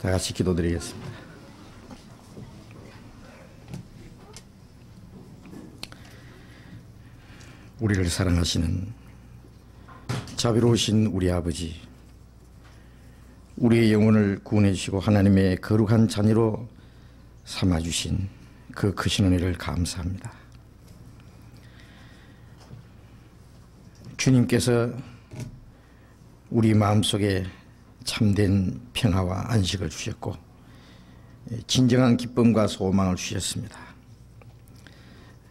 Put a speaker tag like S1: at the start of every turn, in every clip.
S1: 다 같이 기도드리겠습니다. 우리를 사랑하시는 자비로우신 우리 아버지, 우리의 영혼을 구원해 주시고 하나님의 거룩한 자녀로 삼아주신 그 크신 은혜를 감사합니다. 주님께서 우리 마음속에 참된 평화와 안식을 주셨고 진정한 기쁨과 소망을 주셨습니다.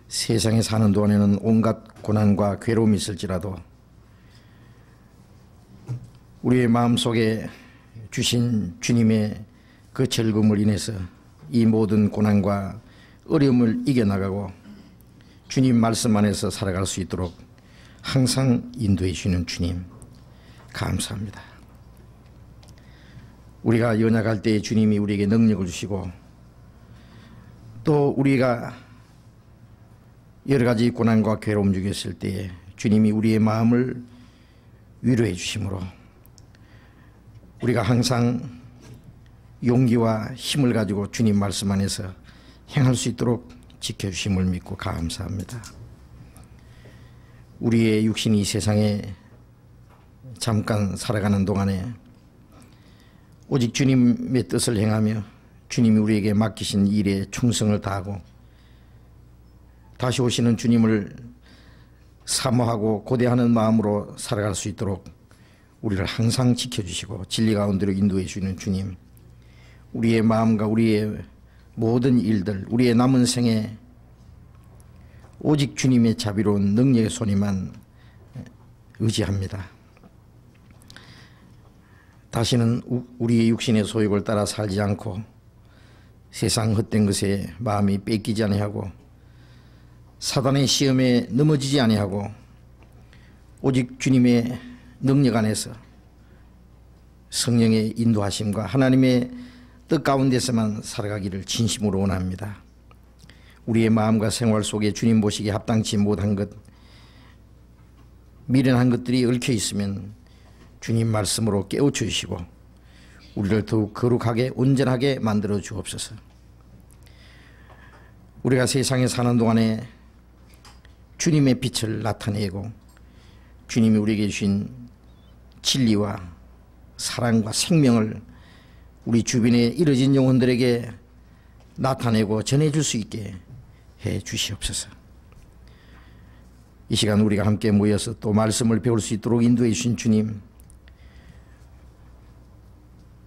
S1: 세상에 사는 동안에는 온갖 고난과 괴로움이 있을지라도 우리의 마음속에 주신 주님의 그 즐거움을 인해서 이 모든 고난과 어려움을 이겨나가고 주님 말씀 안에서 살아갈 수 있도록 항상 인도해 주시는 주님 감사합니다. 우리가 연약할 때 주님이 우리에게 능력을 주시고 또 우리가 여러 가지 고난과 괴로움 중에 있을 때에 주님이 우리의 마음을 위로해 주심으로 우리가 항상 용기와 힘을 가지고 주님 말씀 안에서 행할 수 있도록 지켜주심을 믿고 감사합니다. 우리의 육신이 이 세상에 잠깐 살아가는 동안에 오직 주님의 뜻을 행하며 주님이 우리에게 맡기신 일에 충성을 다하고 다시 오시는 주님을 사모하고 고대하는 마음으로 살아갈 수 있도록 우리를 항상 지켜주시고 진리 가운데로 인도해 주시는 주님, 우리의 마음과 우리의 모든 일들, 우리의 남은 생에 오직 주님의 자비로운 능력의 손에만 의지합니다. 다시는 우리의 육신의 소욕을 따라 살지 않고 세상 헛된 것에 마음이 뺏기지 아니하고 사단의 시험에 넘어지지 아니하고 오직 주님의 능력 안에서 성령의 인도하심과 하나님의 뜻 가운데서만 살아가기를 진심으로 원합니다. 우리의 마음과 생활 속에 주님 보시기에 합당치 못한 것, 미련한 것들이 얽혀 있으면 주님 말씀으로 깨우쳐 주시고 우리를 더욱 거룩하게 온전하게 만들어 주옵소서. 우리가 세상에 사는 동안에 주님의 빛을 나타내고 주님이 우리에게 주신 진리와 사랑과 생명을 우리 주변에 이뤄진 영혼들에게 나타내고 전해줄 수 있게 해 주시옵소서. 이 시간 우리가 함께 모여서 또 말씀을 배울 수 있도록 인도해 주신 주님,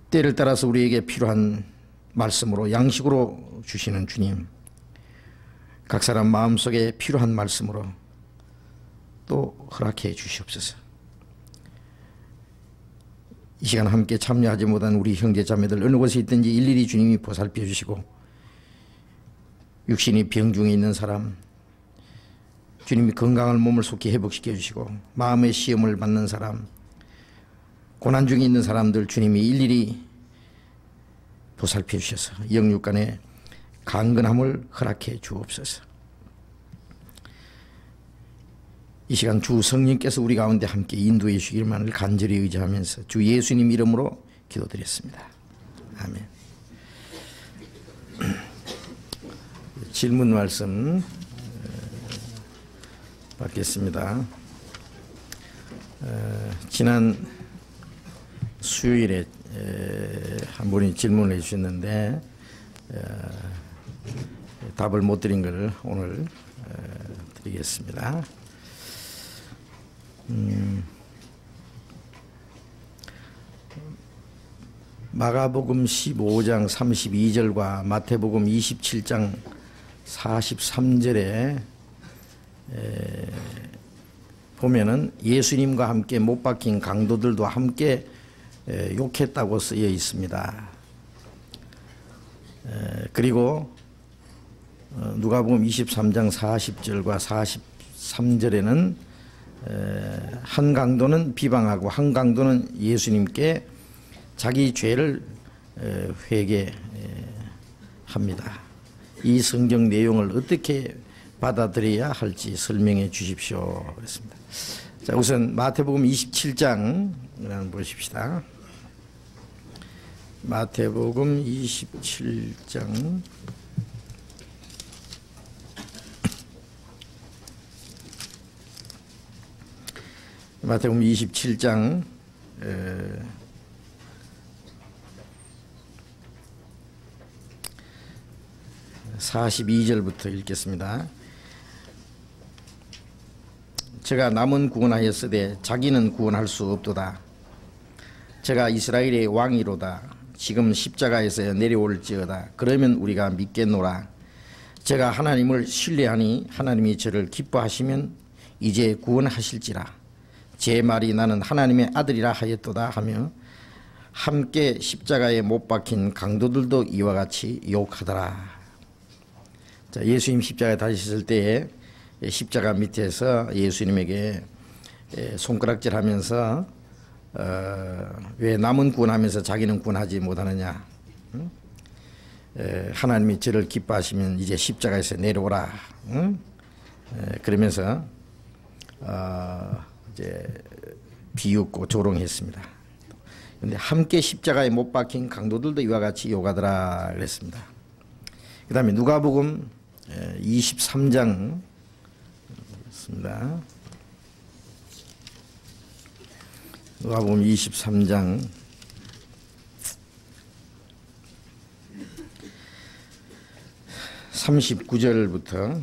S1: 때를 따라서 우리에게 필요한 말씀으로 양식으로 주시는 주님, 각 사람 마음속에 필요한 말씀으로 또 허락해 주시옵소서. 이 시간 함께 참여하지 못한 우리 형제 자매들 어느 곳에 있든지 일일이 주님이 보살펴 주시고 육신이 병 중에 있는 사람 주님이 건강한 몸을 속히 회복시켜 주시고 마음의 시험을 받는 사람 고난 중에 있는 사람들 주님이 일일이 보살펴 주셔서 영육간의 강건함을 허락해 주옵소서. 이 시간 주 성령께서 우리 가운데 함께 인도해 주시기만을 간절히 의지하면서 주 예수님 이름으로 기도드렸습니다. 아멘. 질문 말씀 받겠습니다. 지난 수요일에 한 분이 질문을 해주셨는데 답을 못 드린 걸 오늘 드리겠습니다. 마가복음 15장 32절과 마태복음 27장 43절에 보면은 예수님과 함께 못 박힌 강도들도 함께 욕했다고 쓰여 있습니다. 그리고 누가복음 23장 40절과 43절에는 한 강도는 비방하고 한 강도는 예수님께 자기 죄를 회개합니다. 이 성경 내용을 어떻게 받아들여야 할지 설명해 주십시오. 그랬습니다. 자, 우선 마태복음 27장 한번 보십시다. 마태복음 27장 마태복음 27장 42절부터 읽겠습니다. 제가 남은 구원하였으되 자기는 구원할 수 없도다. 제가 이스라엘의 왕이로다. 지금 십자가에서 내려올지어다. 그러면 우리가 믿겠노라. 제가 하나님을 신뢰하니 하나님이 저를 기뻐하시면 이제 구원하실지라. 제 말이 나는 하나님의 아들이라 하였도다 하며 함께 십자가에 못 박힌 강도들도 이와 같이 욕하더라. 자, 예수님 십자가에 달리셨을 때에 십자가 밑에서 예수님에게 손가락질하면서 왜 남은 구원하면서 자기는 구원하지 못하느냐. 하나님이 저를 기뻐하시면 이제 십자가에서 내려오라. 그러면서 이제 비웃고 조롱했습니다. 그런데 함께 십자가에 못 박힌 강도들도 이와 같이 욕하더라 그랬습니다. 그 다음에 누가복음 23장 있습니다. 누가복음 23장 39절부터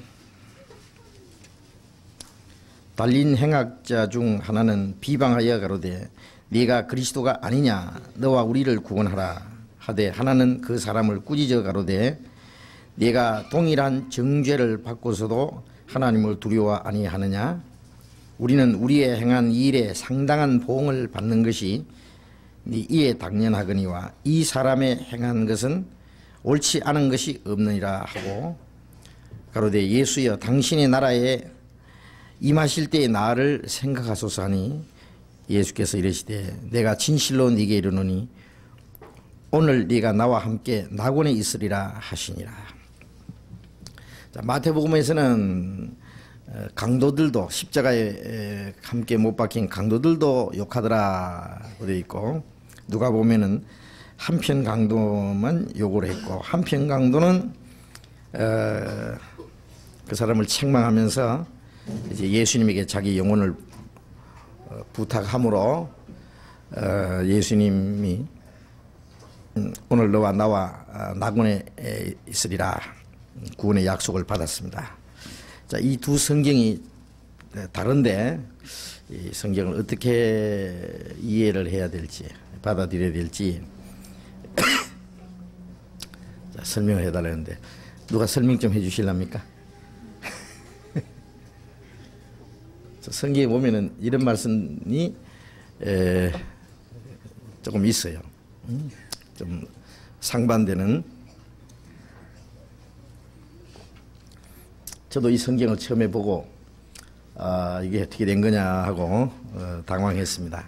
S1: 달린 행악자 중 하나는 비방하여 가로되 네가 그리스도가 아니냐 너와 우리를 구원하라 하되 하나는 그 사람을 꾸짖어 가로되 네가 동일한 정죄를 받고서도 하나님을 두려워 아니하느냐. 우리는 우리의 행한 일에 상당한 보응을 받는 것이 네 이에 당연하거니와 이 사람의 행한 것은 옳지 않은 것이 없느니라 하고 가로되 예수여 당신의 나라에 임하실 때의 나를 생각하소서 하니 예수께서 이르시되 내가 진실로 네게 이르노니 오늘 네가 나와 함께 낙원에 있으리라 하시니라. 자, 마태복음에서는 강도들도 십자가에 함께 못 박힌 강도들도 욕하더라 되어 있고 누가 보면은 한편 강도만 욕을 했고 한편 강도는 그 사람을 책망하면서 이제 예수님에게 자기 영혼을 부탁함으로 예수님이 오늘 너와 나와 낙원에 있으리라 구원의 약속을 받았습니다. 자, 이 두 성경이 다른데 이 성경을 어떻게 이해를 해야 될지 받아들여야 될지 자, 설명을 해달라는데 누가 설명 좀 해주실랍니까? 성경에 보면은 이런 말씀이 조금 있어요. 좀 상반되는. 저도 이 성경을 처음에 보고 이게 어떻게 된 거냐 하고 당황했습니다.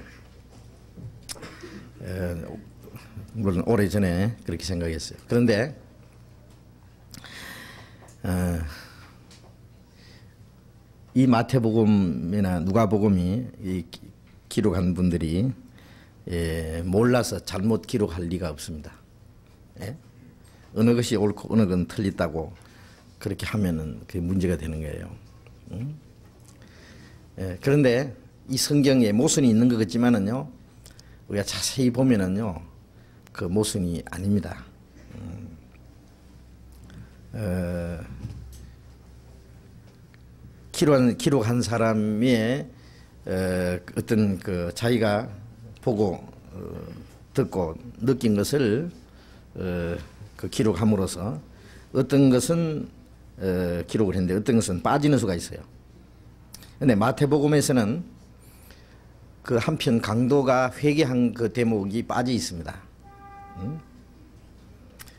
S1: 물론 오래전에 그렇게 생각했어요. 그런데 이 마태복음이나 누가복음이 기록한 분들이 몰라서 잘못 기록할 리가 없습니다. 예? 어느 것이 옳고 어느 건 틀렸다고 그렇게 하면은 그게 문제가 되는 거예요. 예, 그런데 이 성경에 모순이 있는 것 같지만은요, 우리가 자세히 보면은요, 그 모순이 아닙니다. 기록한 사람의 어떤 그 자기가 보고 듣고 느낀 것을 그 기록함으로써 어떤 것은 기록을 했는데 어떤 것은 빠지는 수가 있어요. 그런데 마태복음에서는 그 한편 강도가 회개한 그 대목이 빠져 있습니다.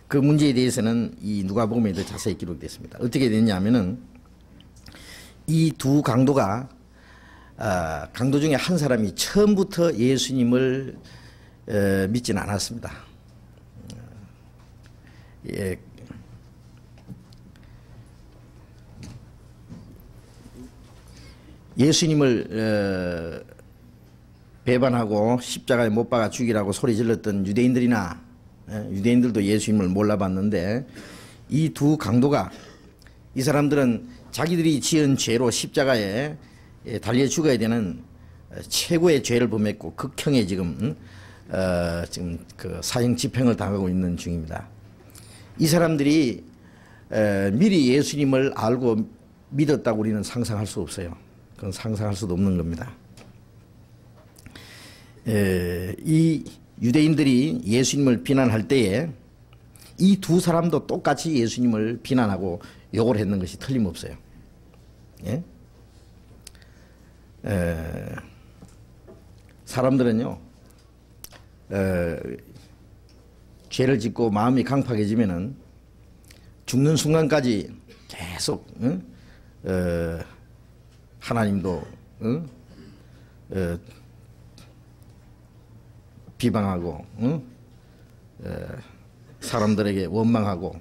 S1: 그 문제에 대해서는 이 누가복음에도 자세히 기록됐습니다. 어떻게 됐냐면은 이 두 강도가 강도 중에 한 사람이 처음부터 예수님을 믿지는 않았습니다. 예. 예수님을 배반하고 십자가에 못 박아 죽이라고 소리 질렀던 유대인들이나 유대인들도 예수님을 몰라봤는데 이 두 강도가 이 사람들은 자기들이 지은 죄로 십자가에 달려 죽어야 되는 최고의 죄를 범했고 극형의 지금 그 사형 집행을 당하고 있는 중입니다. 이 사람들이 미리 예수님을 알고 믿었다고 우리는 상상할 수 없어요. 그건 상상할 수도 없는 겁니다. 이 유대인들이 예수님을 비난할 때에 이 두 사람도 똑같이 예수님을 비난하고 욕을 했는 것이 틀림없어요. 예? 사람들은요, 죄를 짓고 마음이 강팍해지면은 죽는 순간까지 계속 하나님도 비방하고 사람들에게 원망하고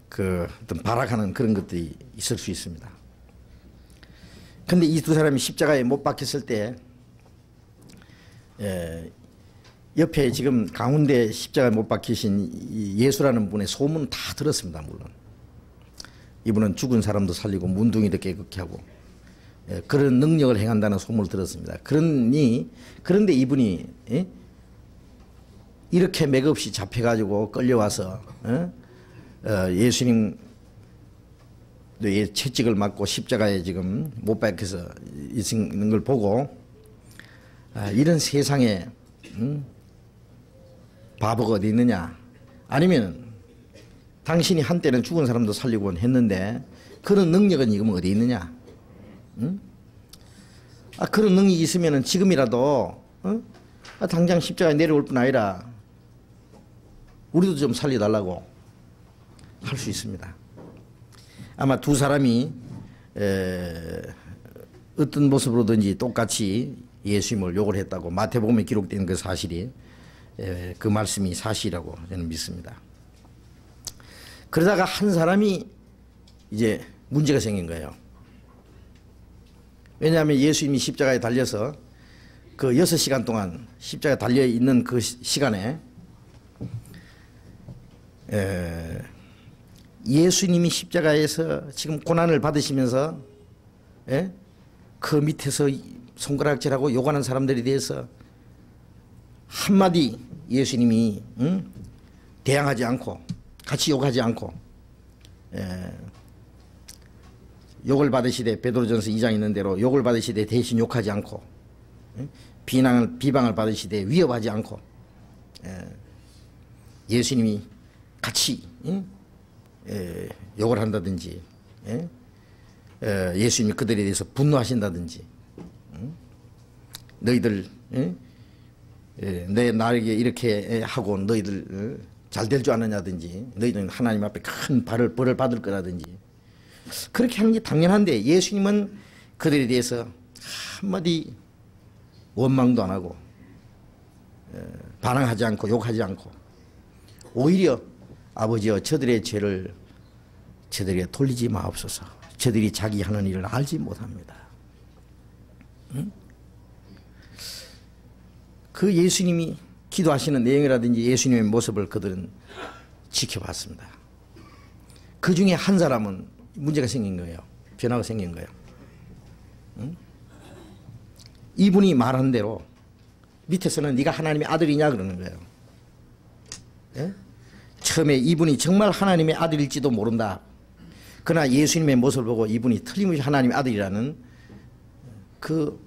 S1: 그 어떤 발악하는 그런 것들이 있을 수 있습니다. 그런데 이 두 사람이 십자가에 못 박혔을 때 옆에 지금 가운데 십자가에 못 박히신 예수라는 분의 소문 다 들었습니다. 물론 이분은 죽은 사람도 살리고 문둥이도 깨끗게 하고 그런 능력을 행한다는 소문을 들었습니다. 그런데 이분이 이렇게 맥없이 잡혀가지고 끌려와서 예수님 채찍을 맞고 십자가에 지금 못 박혀서 있는 걸 보고 이런 세상에 바보가 어디 있느냐, 아니면 당신이 한때는 죽은 사람도 살리곤 했는데 그런 능력은 지금 어디 있느냐, 그런 능력이 있으면 지금이라도 당장 십자가에 내려올 뿐 아니라 우리도 좀 살려달라고 할 수 있습니다. 아마 두 사람이 어떤 모습으로든지 똑같이 예수님을 욕을 했다고 마태복음에 기록된 그 사실이 그 말씀이 사실이라고 저는 믿습니다. 그러다가 한 사람이 이제 문제가 생긴 거예요. 왜냐하면 예수님이 십자가에 달려서 그 6시간 동안 십자가에 달려 있는 그 시간에 예수님이 십자가에서 지금 고난을 받으시면서 그 밑에서 손가락질하고 욕하는 사람들에 대해서 한마디 예수님이 대항하지 않고 같이 욕하지 않고 욕을 받으시되 베드로전서 2장 있는 대로 욕을 받으시되 대신 욕하지 않고 비방을 받으시되 위협하지 않고 예수님이 같이 욕을 한다든지 예수님이 그들에 대해서 분노하신다든지 너희들 나에게 이렇게 하고 너희들 잘 될 줄 아느냐든지 너희들은 하나님 앞에 큰 벌을 받을 거라든지 그렇게 하는 게 당연한데 예수님은 그들에 대해서 한마디 원망도 안 하고 반항하지 않고 욕하지 않고 오히려 아버지여 저들의 죄를 저들에게 돌리지 마옵소서. 저들이 자기 하는 일을 알지 못합니다. 그 예수님이 기도하시는 내용이라든지 예수님의 모습을 그들은 지켜봤습니다. 그 중에 한 사람은 문제가 생긴 거예요. 변화가 생긴 거예요. 이분이 말한 대로 밑에서는 네가 하나님의 아들이냐 그러는 거예요. 예? 처음에 이분이 정말 하나님의 아들일지도 모른다. 그러나 예수님의 모습을 보고 이분이 틀림없이 하나님의 아들이라는 그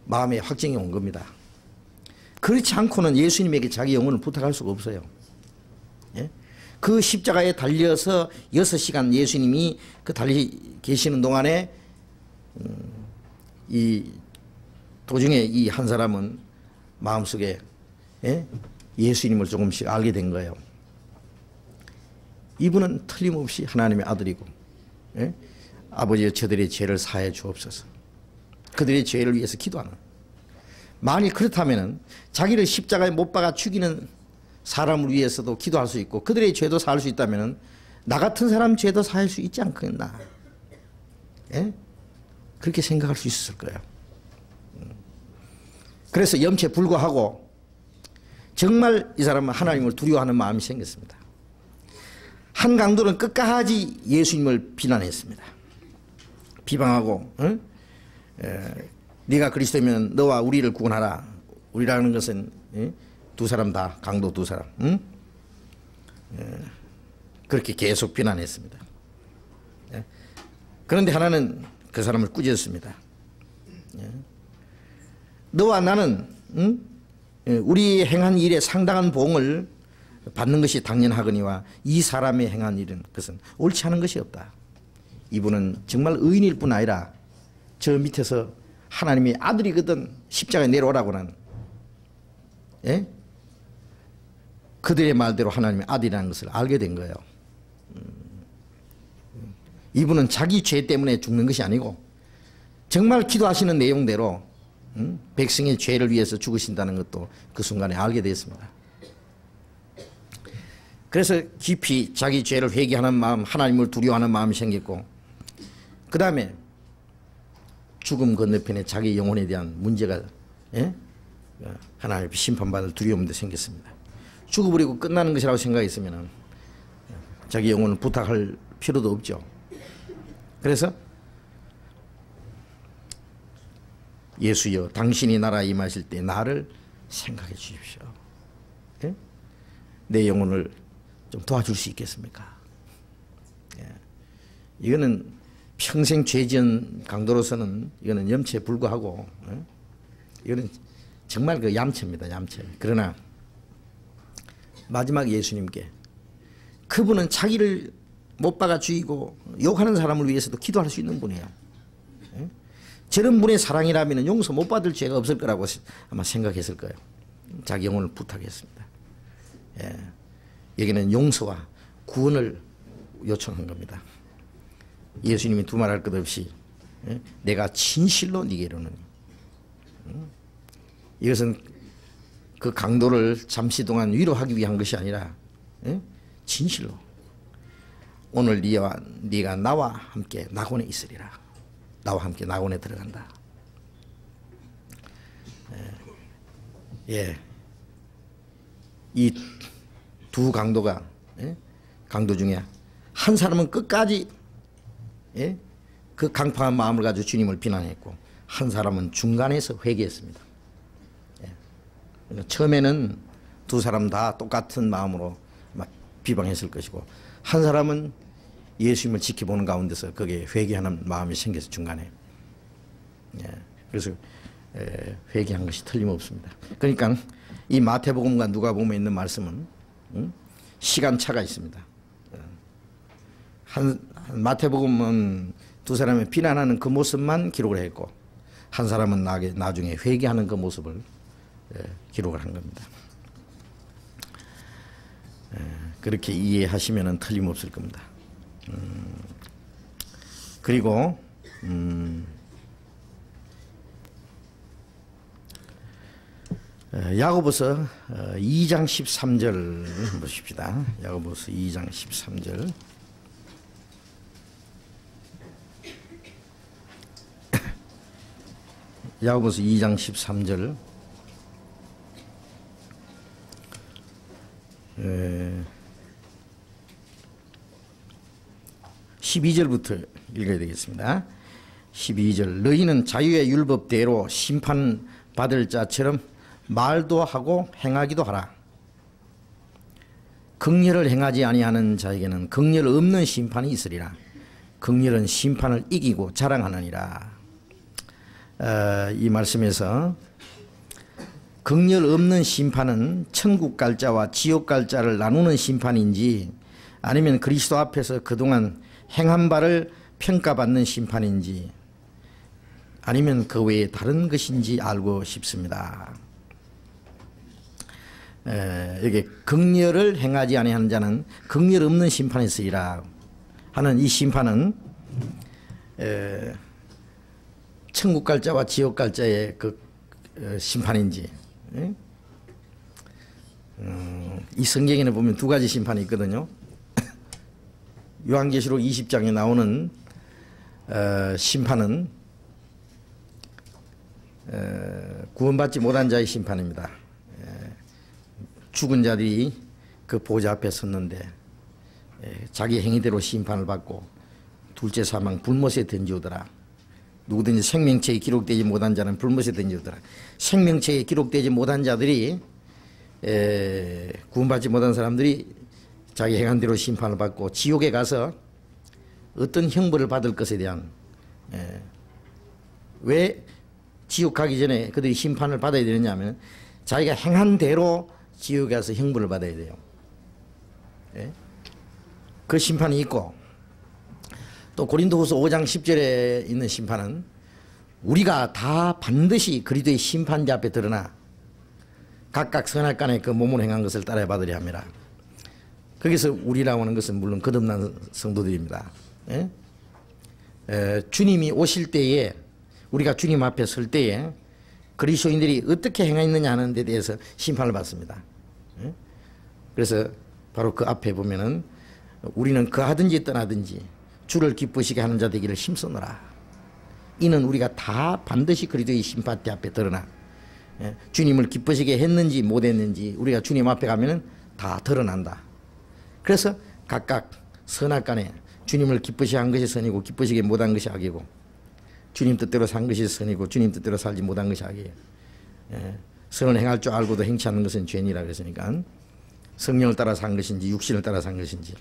S1: 마음의 확증이 온 겁니다. 그렇지 않고는 예수님에게 자기 영혼을 부탁할 수가 없어요. 예? 그 십자가에 달려서 6시간 예수님이 그 달려 계시는 동안에 이 도중에 이 한 사람은 마음속에 예수님을 조금씩 알게 된 거예요. 이분은 틀림없이 하나님의 아들이고 아버지여 저들의 죄를 사해 주옵소서. 그들의 죄를 위해서 기도하는. 만일 그렇다면 자기를 십자가에 못 박아 죽이는 사람을 위해서도 기도할 수 있고 그들의 죄도 사할 수 있다면 나 같은 사람 죄도 사할 수 있지 않겠나. 그렇게 생각할 수 있었을 거예요. 그래서 염치에 불구하고 정말 이 사람은 하나님을 두려워하는 마음이 생겼습니다. 한 강도는 끝까지 예수님을 비난했습니다. 비방하고 네가 그리스도면 너와 우리를 구원하라. 우리라는 것은 두 사람 다, 강도 두 사람. 그렇게 계속 비난했습니다. 그런데 하나는 그 사람을 꾸짖었습니다. 너와 나는 우리 행한 일에 상당한 보응을 받는 것이 당연하거니와 이 사람의 행한 일은 그것은 옳지 않은 것이 없다. 이분은 정말 의인일 뿐 아니라 저 밑에서 하나님의 아들이거든 십자가에 내려오라고는 그들의 말대로 하나님의 아들이라는 것을 알게 된 거예요. 이분은 자기 죄 때문에 죽는 것이 아니고 정말 기도하시는 내용대로 백성의 죄를 위해서 죽으신다는 것도 그 순간에 알게 됐습니다. 그래서 깊이 자기 죄를 회개하는 마음, 하나님을 두려워하는 마음이 생겼고 그 다음에 죽음 건너편에 자기 영혼에 대한 문제가 하나님 앞에 심판받을 두려움도 생겼습니다. 죽어버리고 끝나는 것이라고 생각했으면 자기 영혼을 부탁할 필요도 없죠. 그래서 예수여 당신이 나라에 임하실 때 나를 생각해 주십시오. 내 영혼을 좀 도와줄 수 있겠습니까? 이거는 평생 죄지은 강도로서는 이거는 염치에 불과하고 이거는 정말 그 얌체입니다. 얌체. 그러나 마지막 예수님께 그분은 자기를 못 박아 죽이고 욕하는 사람을 위해서도 기도할 수 있는 분이에요. 저런 분의 사랑이라면 용서 못 받을 죄가 없을 거라고 아마 생각했을 거예요. 자기 영혼을 부탁했습니다. 여기는 용서와 구원을 요청한 겁니다. 예수님이 두말할 것 없이 내가 진실로 네게 이르노니. 이것은 그 강도를 잠시 동안 위로하기 위한 것이 아니라 진실로 오늘 네가 나와 함께 낙원에 있으리라. 나와 함께 낙원에 들어간다. 이 두 강도가 강도 중에 한 사람은 끝까지 그 강팍한 마음을 가지고 주님을 비난했고 한 사람은 중간에서 회개했습니다. 처음에는 두 사람 다 똑같은 마음으로 막 비방했을 것이고 한 사람은 예수님을 지켜보는 가운데서 거기에 회개하는 마음이 생겨서 중간에 그래서 회개한 것이 틀림없습니다. 그러니까 이 마태복음과 누가복음에 있는 말씀은 시간차가 있습니다. 마태복음은 두 사람의 비난하는 그 모습만 기록을 했고 한 사람은 나중에 회개하는 그 모습을 기록을 한 겁니다. 그렇게 이해하시면 틀림없을 겁니다. 그리고 야고보서 2장 13절 보십시다. 야고보서 2장 13절. 야고보서 2장 13절. 12절부터 읽어야 되겠습니다. 12절. 너희는 자유의 율법대로 심판받을 자처럼 말도 하고 행하기도 하라. 긍휼을 행하지 아니하는 자에게는 긍휼 없는 심판이 있으리라. 긍휼은 심판을 이기고 자랑하느니라. 이 말씀에서 긍휼 없는 심판은 천국 갈 자와 지옥 갈 자를 나누는 심판인지 아니면 그리스도 앞에서 그동안 행한 바를 평가받는 심판인지 아니면 그 외에 다른 것인지 알고 싶습니다. 여기 긍휼을 행하지 아니하는 자는 긍휼 없는 심판이 있으리라 하는 이 심판은 천국 갈 자와 지옥 갈 자의 그 심판인지 이 성경에는 보면 두 가지 심판이 있거든요. 요한계시록 20장에 나오는 심판은 구원받지 못한 자의 심판입니다. 죽은 자들이 그 보좌 앞에 섰는데 자기 행위대로 심판을 받고 둘째 사망 불못에 던지오더라. 누구든지 생명책에 기록되지 못한 자는 불못에 던지오더라. 생명책에 기록되지 못한 자들이 구원받지 못한 사람들이 자기 행한 대로 심판을 받고 지옥에 가서 어떤 형벌을 받을 것에 대한 왜 지옥 가기 전에 그들이 심판을 받아야 되느냐 하면 자기가 행한 대로 지옥에 가서 형벌을 받아야 돼요. 그 심판이 있고 또 고린도후서 5장 10절에 있는 심판은 우리가 다 반드시 그리스도의 심판대 앞에 드러나 각각 선악간에 그 몸으로 행한 것을 따라야 받으려 합니다. 거기서 우리라고 하는 것은 물론 거듭난 성도들입니다. 주님이 오실 때에 우리가 주님 앞에 설 때에 그리스도인들이 어떻게 행했느냐 하는 데 대해서 심판을 받습니다. 그래서 바로 그 앞에 보면은 우리는 거하든지 떠나든지 주를 기쁘시게 하는 자 되기를 힘쓰노라. 이는 우리가 다 반드시 그리스도의 심판대 앞에 드러나 주님을 기쁘시게 했는지 못했는지 우리가 주님 앞에 가면은 다 드러난다. 그래서 각각 선악간에 주님을 기쁘시게 한 것이 선이고 기쁘시게 못한 것이 악이고 주님 뜻대로 산 것이 선이고 주님 뜻대로 살지 못한 것이 악이에요. 선을 행할 줄 알고도 행치 않는 것은 죄니라 그랬으니까 성령을 따라 산 것인지 육신을 따라 산 것인지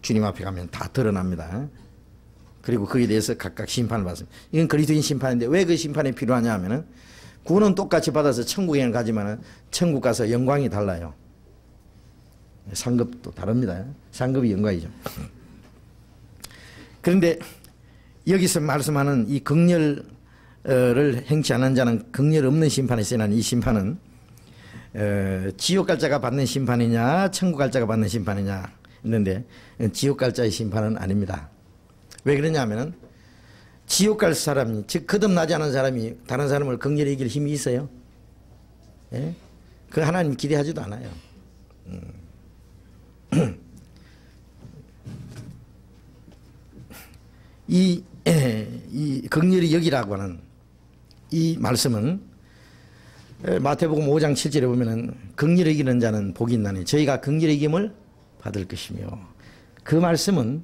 S1: 주님 앞에 가면 다 드러납니다. 그리고 거기에 대해서 각각 심판을 받습니다. 이건 그리스도인 심판인데 왜 그 심판이 필요하냐 하면은 구원은 똑같이 받아서 천국에 가지만은 천국 가서 영광이 달라요. 상급도 다릅니다. 상급이 영광이죠. 그런데 여기서 말씀하는 이 긍휼을 행치 않은 자는 긍휼 없는 심판에 쓰이는 이 심판은 지옥 갈 자가 받는 심판이냐 천국 갈 자가 받는 심판이냐 있는데 지옥 갈 자의 심판은 아닙니다. 왜 그러냐 하면은 지옥 갈 사람이 즉 거듭나지 않은 사람이 다른 사람을 긍휼히 이길 힘이 있어요? 예? 그 하나님 기대하지도 않아요. 이 긍휼히 여기라고 하는 이 말씀은 마태복음 5장 7절에 보면은 긍휼히 여기는 자는 복이 있나니 저희가 긍휼히 여김을 받을 것이며 그 말씀은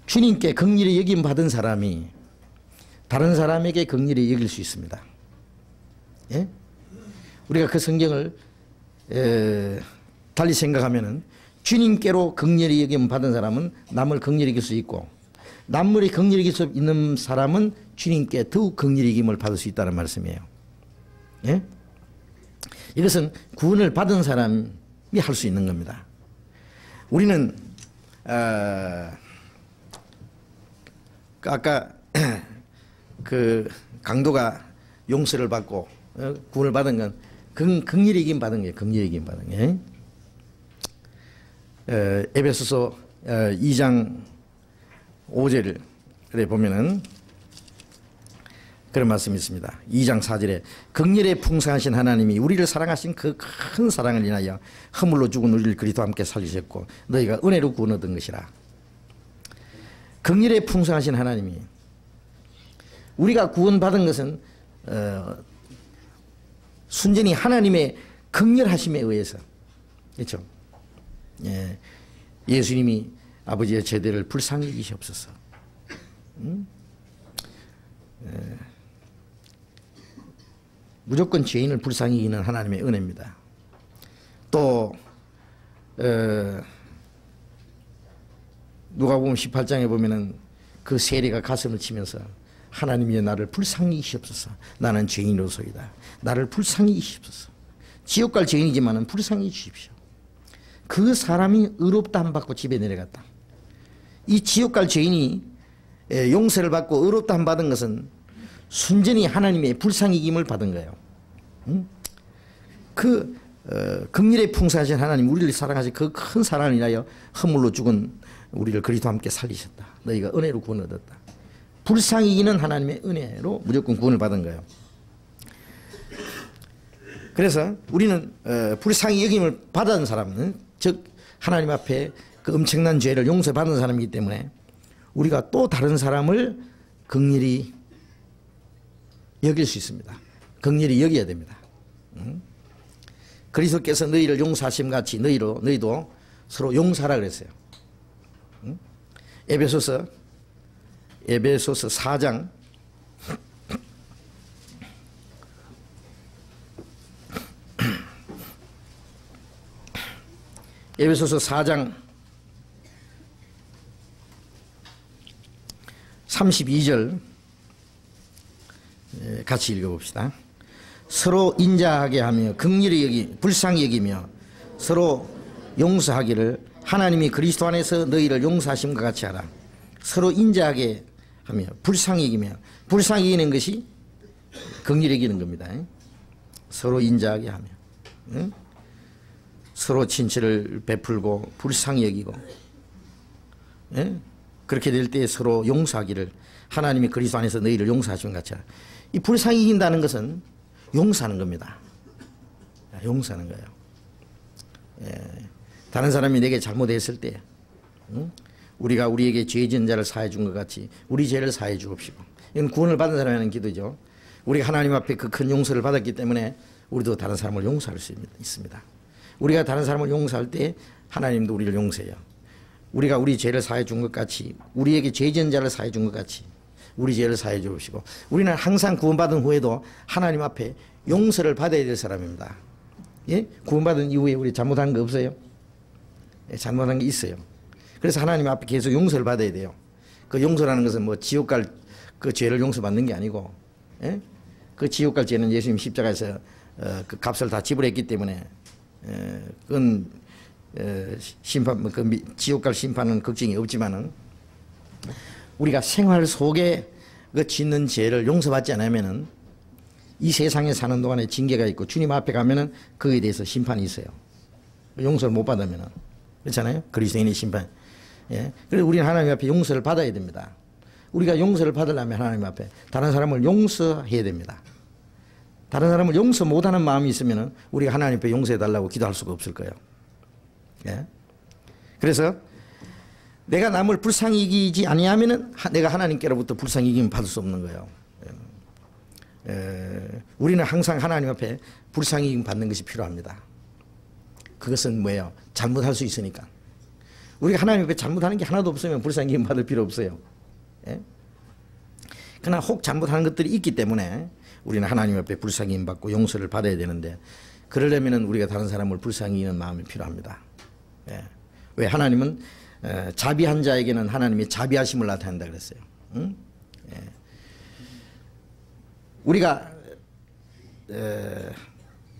S1: 주님께 긍휼히 여김 받은 사람이 다른 사람에게 긍휼히 여길 수 있습니다. 예? 우리가 그 성경을 달리 생각하면은 주님께로 긍휼히 여김 받은 사람은 남을 긍휼히 여길 수 있고 남을 긍휼히 여길 수 있는 사람은 주님께 더욱 긍휼히 여김을 받을 수 있다는 말씀이에요. 예? 이것은 구원을 받은 사람이 할 수 있는 겁니다. 우리는 아까 그 강도가 용서를 받고 구원을 받은 건 긍휼히 여김 받은 거예요. 긍휼히 여김 받은 게. 에베소서 2장 5절에 보면은 그런 말씀이 있습니다. 2장 4절에 긍휼에 풍성하신 하나님이 우리를 사랑하신 그 큰 사랑을 인하여 허물로 죽은 우리를 그리스도와 함께 살리셨고 너희가 은혜로 구원 얻은 것이라. 긍휼에 풍성하신 하나님이 우리가 구원받은 것은 순전히 하나님의 긍휼하심에 의해서 그렇죠. 예, 예수님이 아버지의 제대를 불쌍히 여기시옵소서. 무조건 죄인을 불쌍히 여기는 하나님의 은혜입니다. 또 누가복음 18장에 보면은 그 세리가 가슴을 치면서 하나님이여 나를 불쌍히 여기시옵소서. 나는 죄인으로소이다. 나를 불쌍히 여기시옵소서. 지옥 갈 죄인이지만은 불쌍히 여기십시오. 그 사람이 의롭다 함 받고 집에 내려갔다. 이 지옥 갈 죄인이 용서를 받고 의롭다 함 받은 것은 순전히 하나님의 불쌍히 여김을 받은 거예요. 그 긍휼에 풍성하신 하나님 우리를 사랑하신 그 큰 사랑을 인하여 허물로 죽은 우리를 그리스도와 함께 살리셨다. 너희가 은혜로 구원을 얻었다. 불쌍히 여기는 하나님의 은혜로 무조건 구원을 받은 거예요. 그래서 우리는 불쌍히 여김을 받은 사람은 즉 하나님 앞에 그 엄청난 죄를 용서받은 사람이기 때문에 우리가 또 다른 사람을 긍휼히 여길 수 있습니다. 긍휼히 여겨야 됩니다. 그리스도께서 너희를 용서하심 같이 너희도 서로 용서하라 그랬어요. 응? 에베소서 4장 32절 같이 읽어봅시다. 서로 인자하게 하며 긍휼히 불쌍히 여기며 서로 용서하기를 하나님이 그리스도 안에서 너희를 용서하심과 같이 하라. 서로 인자하게 하며 불쌍히 여기며, 불쌍히 여기는 것이 긍휼히 여기는 겁니다. 서로 인자하게 하며, 응? 서로 친절을 베풀고 불쌍히 여기고, 예? 그렇게 될 때 서로 용서하기를 하나님이 그리스도 안에서 너희를 용서하신 것 같이 하라. 이 불쌍히 여긴다는 것은 용서하는 겁니다. 용서하는 거예요. 예. 다른 사람이 내게 잘못했을 때, 응? 우리가 우리에게 죄 지은 자를 사해 준 것 같이 우리 죄를 사해 주옵시고. 이건 구원을 받은 사람이 하는 기도죠. 우리가 하나님 앞에 그 큰 용서를 받았기 때문에 우리도 다른 사람을 용서할 수 있습니다. 우리가 다른 사람을 용서할 때 하나님도 우리를 용서해요. 우리가 우리 죄를 사해 준 것 같이, 우리에게 죄 지은 자를 사해 준 것 같이 우리 죄를 사해 주옵시고. 우리는 항상 구원받은 후에도 하나님 앞에 용서를 받아야 될 사람입니다. 예? 구원받은 이후에 우리 잘못한 거 없어요? 예, 잘못한 게 있어요. 그래서 하나님 앞에 계속 용서를 받아야 돼요. 그 용서라는 것은 뭐 지옥 갈 그 죄를 용서받는 게 아니고, 예? 그 지옥 갈 죄는 예수님 십자가에서 그 값을 다 지불했기 때문에, 그건 심판, 그 지옥 갈 심판은 걱정이 없지만은, 우리가 생활 속에 그 짓는 죄를 용서받지 않으면은 이 세상에 사는 동안에 징계가 있고 주님 앞에 가면은 그에 대해서 심판이 있어요. 용서를 못 받으면은. 그렇잖아요? 그리스도인의 심판. 예. 그래서 우리는 하나님 앞에 용서를 받아야 됩니다. 우리가 용서를 받으려면 하나님 앞에 다른 사람을 용서해야 됩니다. 다른 사람을 용서 못하는 마음이 있으면은 우리가 하나님 앞에 용서해달라고 기도할 수가 없을 거예요. 예. 그래서 내가 남을 불쌍히 여기지 아니하면은 내가 하나님께로부터 불쌍히 여김을 받을 수 없는 거예요. 우리는 항상 하나님 앞에 불쌍히 여김을 받는 것이 필요합니다. 그것은 뭐예요? 잘못할 수 있으니까. 우리가 하나님 앞에 잘못하는 게 하나도 없으면 불쌍히 여김을 받을 필요 없어요. 예? 그러나 혹 잘못하는 것들이 있기 때문에 우리는 하나님 앞에 불쌍히 여김 받고 용서를 받아야 되는데, 그러려면 우리가 다른 사람을 불쌍히 여기는 마음이 필요합니다. 예. 왜? 하나님은 자비한 자에게는 하나님이 자비하심을 나타낸다 그랬어요. 응? 예. 우리가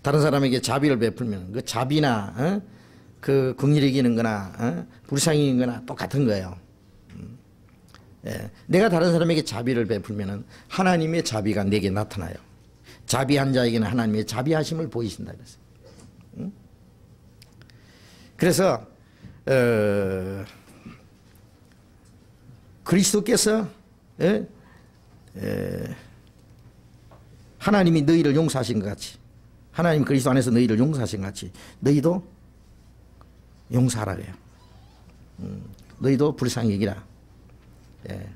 S1: 다른 사람에게 자비를 베풀면 그 자비나 그 긍휼히 여기는 거나 불쌍히 여기는 거나 똑같은 거예요. 예. 내가 다른 사람에게 자비를 베풀면 하나님의 자비가 내게 나타나요. 자비한 자에게는 하나님의 자비하심을 보이신다 그랬어요. 응? 그래서 그리스도께서 하나님이 너희를 용서하신 것 같이, 하나님 그리스도 안에서 너희를 용서하신 것 같이 너희도 용서하라 그래요. 너희도 불쌍히 여기라. 예.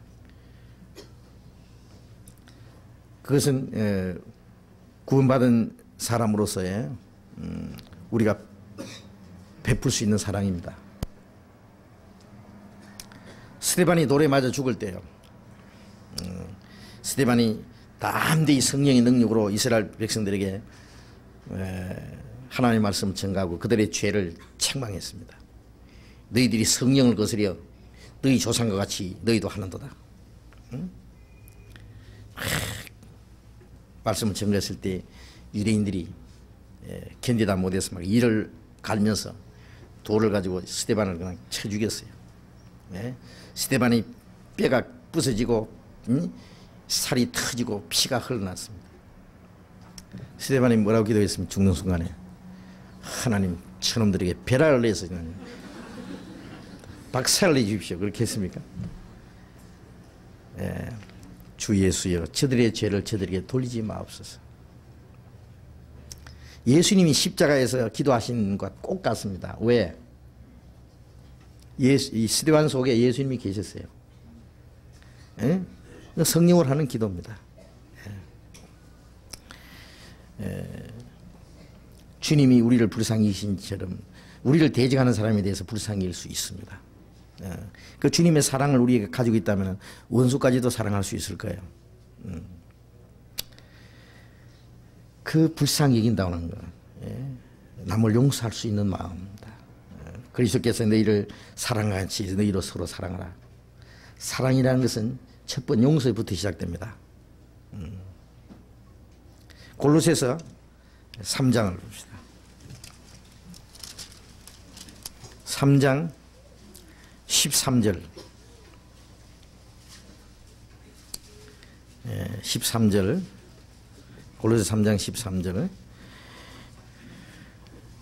S1: 그것은 구원받은 사람으로서의 우리가 베풀 수 있는 사랑입니다. 스데반이 돌에 맞아 죽을 때요, 스데반이 담대히 성령의 능력으로 이스라엘 백성들에게 하나님의 말씀을 전가하고 그들의 죄를 책망했습니다. 너희들이 성령을 거스려 너희 조상과 같이 너희도 하는도다. 응? 말씀을 전가했을 때 유대인들이 견디다 못해서 막 이를 갈면서 돌을 가지고 스데반을 그냥 쳐 죽였어요. 스데반이 뼈가 부서지고 살이 터지고 피가 흘러났습니다. 스데반이 뭐라고 기도했으면 죽는 순간에 하나님 저놈들에게 벼락을 내서 박살을 내주십시오. 그렇게 했습니까? 주 예수여 저들의 죄를 저들에게 돌리지 마옵소서. 예수님이 십자가에서 기도하신 것과 꼭 같습니다. 왜? 이 스데반 속에 예수님이 계셨어요. 성령을 하는 기도입니다. 주님이 우리를 불쌍히 여기신처럼 우리를 대적하는 사람에 대해서 불쌍히 여길 수 있습니다. 그 주님의 사랑을 우리가 가지고 있다면 원수까지도 사랑할 수 있을 거예요. 그 불쌍히 여긴다는 거, 남을 용서할 수 있는 마음입니다. 그리스도께서 너희를 사랑같이 너희로 서로 사랑하라. 사랑이라는 것은 첫 번째 용서부터 시작됩니다. 골로새서 3장을 봅시다. 3장 13절. 13절. 골로새 3장 13절.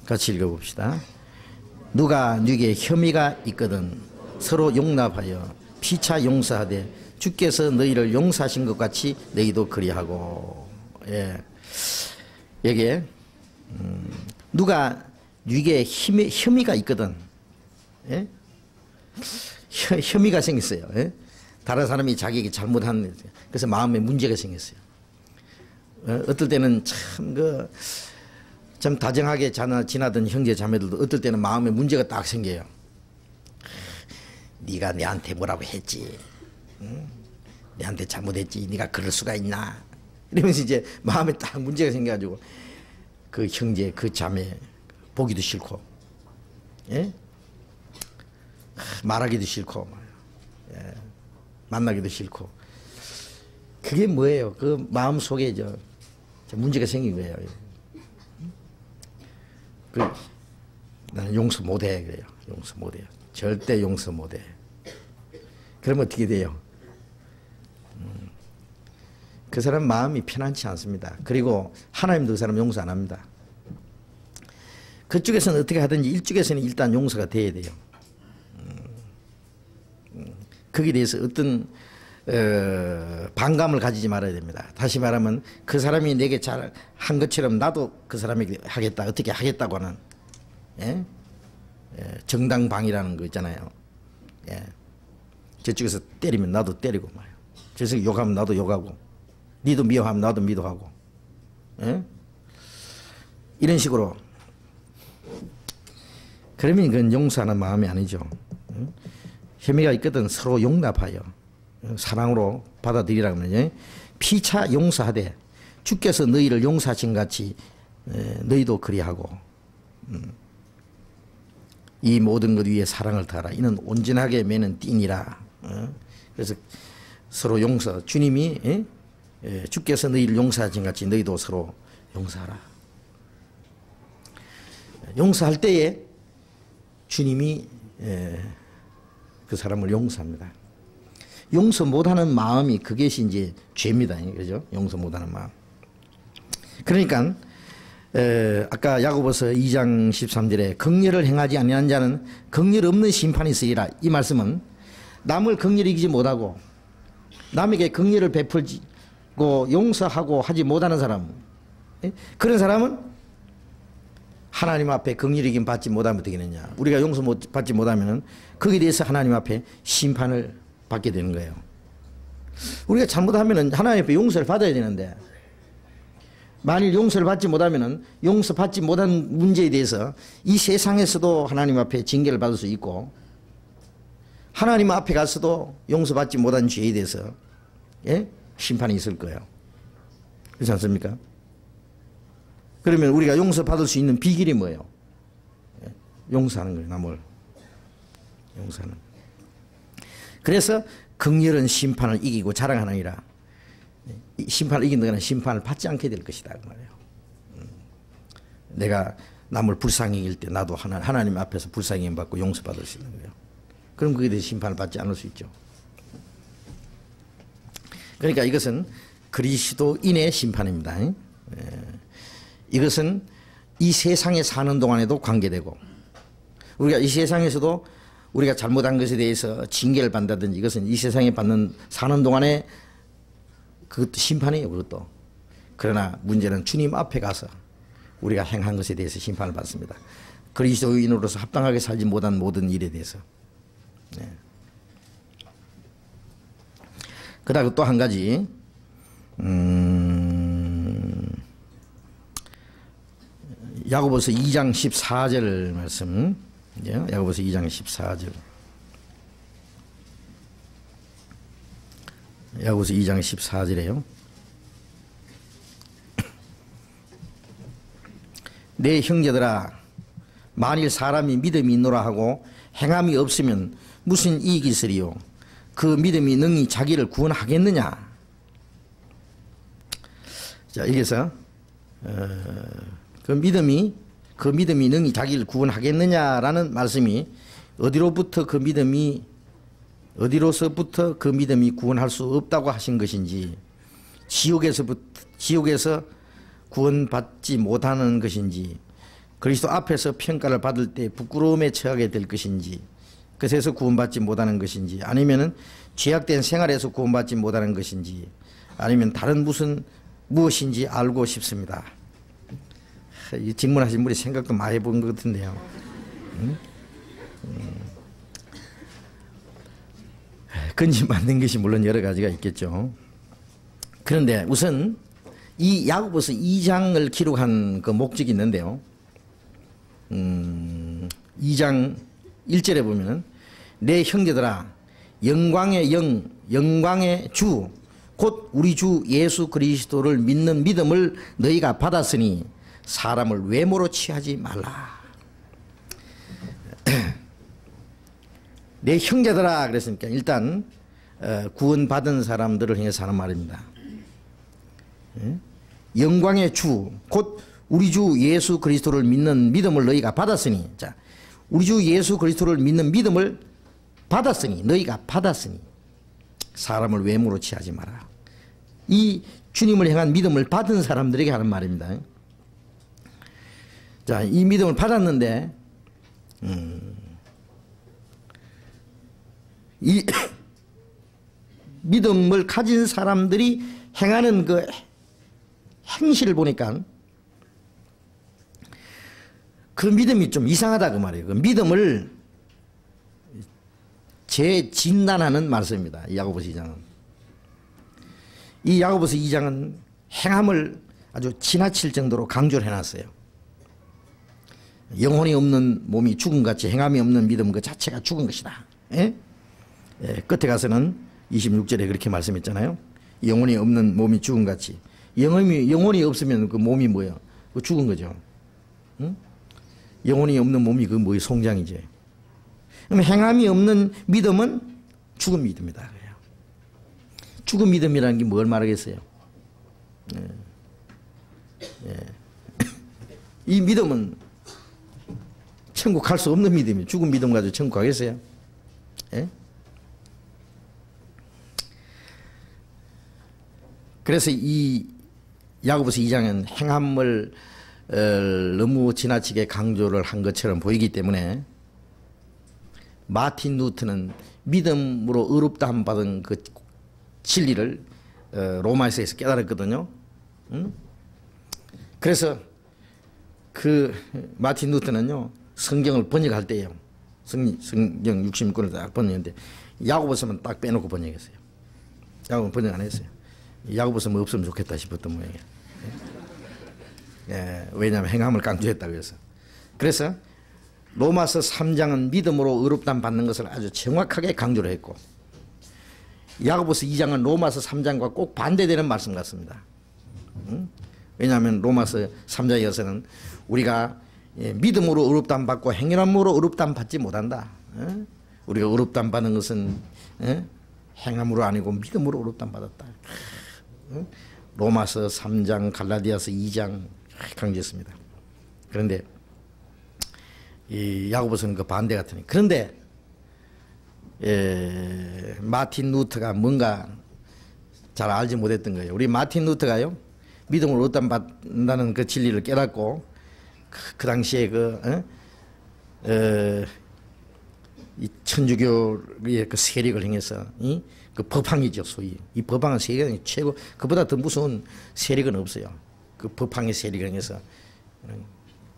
S1: 같이 읽어봅시다. 누가 네게 혐의가 있거든 서로 용납하여 피차 용서하되 주께서 너희를 용서하신 것 같이 너희도 그리하고. 여기에 누가 네게 혐의가 있거든, 혐의가 생겼어요. 다른 사람이 자기에게 잘못한, 그래서 마음에 문제가 생겼어요. 어떨 때는 참 다정하게 지나던 형제 자매들도 어떨 때는 마음에 문제가 딱 생겨요. 네가 내한테 뭐라고 했지, 내한테 잘못했지, 네가 그럴 수가 있나, 이러면서 이제 마음에 딱 문제가 생겨가지고 그 형제 그 자매 보기도 싫고, 말하기도 싫고, 만나기도 싫고. 그게 뭐예요? 그 마음 속에 저 문제가 생긴 거예요. 나는 용서 못해 그래요. 용서 못해요. 절대 용서 못해. 그러면 어떻게 돼요? 그 사람 마음이 편안치 않습니다. 그리고 하나님도 그 사람 용서 안 합니다. 그쪽에서는 어떻게 하든지 이쪽에서는 일단 용서가 돼야 돼요. 거기에 대해서 어떤 반감을 가지지 말아야 됩니다. 다시 말하면 그 사람이 내게 잘 한 것처럼 나도 그 사람에게 하겠다, 어떻게 하겠다고 하는, 정당방위라는 거 있잖아요. 저쪽에서 때리면 나도 때리고 말이에요. 저쪽에서 욕하면 나도 욕하고, 니도 미워하면 나도 미워하고, 이런 식으로. 그러면 그건 용서하는 마음이 아니죠. 혐의가 있거든 서로 용납하여 사랑으로 받아들이라고 하면, 피차 용서하되 주께서 너희를 용서하신 같이 너희도 그리하고, 이 모든 것 위에 사랑을 더하라. 이는 온전하게 매는 띠니라. 그래서 서로 용서, 주님이 주께서 너희를 용서하신 같이 너희도 서로 용서하라. 용서할 때에 주님이 그 사람을 용서합니다. 용서 못하는 마음이 그것이 이제 죄입니다. 그죠? 용서 못하는 마음. 그러니까 아까 야고보서 2장 13절에 긍휼을 행하지 아니한 자는 긍휼 없는 심판이 있으리라. 이 말씀은 남을 긍휼히 여기지 못하고 남에게 긍휼을 베풀고 용서하고 하지 못하는 사람, 그런 사람은 하나님 앞에 긍휼히 여김 받지 못하면 어떻게 되느냐. 우리가 용서 받지 못하면 거기에 대해서 하나님 앞에 심판을 받게 되는 거예요. 우리가 잘못하면 하나님 앞에 용서를 받아야 되는데, 만일 용서를 받지 못하면 용서받지 못한 문제에 대해서 이 세상에서도 하나님 앞에 징계를 받을 수 있고, 하나님 앞에 가서도 용서받지 못한 죄에 대해서 심판이 있을 거예요. 그렇지 않습니까? 그러면 우리가 용서받을 수 있는 비결이 뭐예요? 용서하는 거예요. 남을 용서하는. 그래서 긍휼은 심판을 이기고 자랑하느니라. 심판을 이긴다거나 심판을 받지 않게 될 것이다 그 말이에요. 내가 남을 불쌍히 여길 때 나도 하나님 앞에서 불쌍히 여김 받고 용서받을 수 있는 거예요. 그럼 그에 대해서 심판을 받지 않을 수 있죠. 그러니까 이것은 그리스도인의 심판입니다. 이것은 이 세상에 사는 동안에도 관계되고, 우리가 이 세상에서도 우리가 잘못한 것에 대해서 징계를 받는다든지, 이것은 이 세상에 사는 동안에 그것도 심판이에요. 그것도. 그러나 문제는 주님 앞에 가서 우리가 행한 것에 대해서 심판을 받습니다. 그리스도인으로서 합당하게 살지 못한 모든 일에 대해서. 그다음 또 한 가지, 야고보서 2장 14절 말씀. 야고보서 2장 14절. 야고보서 2장 14절에요. 내 형제들아, 만일 사람이 믿음이 있노라 하고 행함이 없으면 무슨 이익이 있으리요? 그 믿음이 능히 자기를 구원하겠느냐? 자, 여기서 그 믿음이 능히 자기를 구원하겠느냐라는 말씀이 어디로서부터 그 믿음이 구원할 수 없다고 하신 것인지, 지옥에서 구원받지 못하는 것인지, 그리스도 앞에서 평가를 받을 때 부끄러움에 처하게 될 것인지, 그래서 구원받지 못하는 것인지, 아니면은 죄악된 생활에서 구원받지 못하는 것인지, 아니면 다른 무엇인지 알고 싶습니다. 이 질문하신 분이 생각도 많이 해본 것 같은데요. 건진받는 것이 물론 여러 가지가 있겠죠. 그런데 우선 이 야고보서 2장을 기록한 그 목적이 있는데요. 2장 1절에 보면 내 형제들아, 영광의 영, 영광의 주, 곧 우리 주 예수 그리스도를 믿는 믿음을 너희가 받았으니 사람을 외모로 취하지 말라. 내 형제들아 그랬으니까 일단 구원받은 사람들을 향해서 하는 말입니다. 영광의 주, 곧 우리 주 예수 그리스도를 믿는 믿음을 너희가 받았으니, 자, 우리 주 예수 그리스도를 믿는 믿음을 받았으니, 너희가 받았으니 사람을 외모로 취하지 마라. 이 주님을 향한 믿음을 받은 사람들에게 하는 말입니다. 자, 이 믿음을 받았는데 이 믿음을 가진 사람들이 행하는 그 행실을 보니까 그 믿음이 좀 이상하다 그 말이에요. 그 믿음을 재진단하는 말씀입니다. 이 야고보서 2장은. 이 야고보서 2장은 행함을 아주 지나칠 정도로 강조를 해놨어요. 영혼이 없는 몸이 죽음같이 행함이 없는 믿음 그 자체가 죽은 것이다. 예? 예, 끝에 가서는 26절에 그렇게 말씀했잖아요. 영혼이 없는 몸이 죽음같이. 영혼이 없으면 그 몸이 뭐예요? 그 죽은 거죠. 응? 영혼이 없는 몸이 그 뭐예요? 송장이지. 그럼 행함이 없는 믿음은 죽은 믿음이다. 죽은 믿음이라는 게 뭘 말하겠어요? 예. 예. 이 믿음은 천국 갈 수 없는 믿음이에요. 죽은 믿음 가지고 천국 가겠어요? 예? 그래서 이 야고보서 2장은 행함을 너무 지나치게 강조를 한 것처럼 보이기 때문에 마틴 루터는 믿음으로 의롭다함 받은 그 진리를 로마서에서 깨달았거든요. 응? 그래서 그 마틴 루터는요, 성경을 번역할 때요, 성경 66권을 딱 번역했는데 야고보서만 딱 빼놓고 번역했어요. 야고보는 번역 안 했어요. 야고보서만 없으면 좋겠다 싶었던 모양이에요. 예, 왜냐하면 행함을 강조했다고 해서. 그래서 로마서 3장은 믿음으로 의롭다함 받는 것을 아주 정확하게 강조를 했고, 야고보서 2장은 로마서 3장과 꼭 반대되는 말씀 같습니다. 왜냐하면 로마서 3장에서는 우리가 믿음으로 의롭다함 받고 행함으로 의롭다함 받지 못한다. 우리가 의롭다함 받는 것은 행함으로 아니고 믿음으로 의롭다함 받았다. 로마서 3장, 갈라디아서 2장 강조했습니다. 그런데 이 야고보서는 그 반대 같으니. 그런데 마틴 루터가 뭔가 잘 알지 못했던 거예요. 우리 마틴 루터가요, 믿음으로 의롭다함 받는다는 그 진리를 깨닫고 그 당시에 이 천주교의 그 세력을 행해서 그 법황이죠, 소위. 이 법황은 세력이 최고, 그보다 더 무서운 세력은 없어요. 그 법황의 세력을 행해서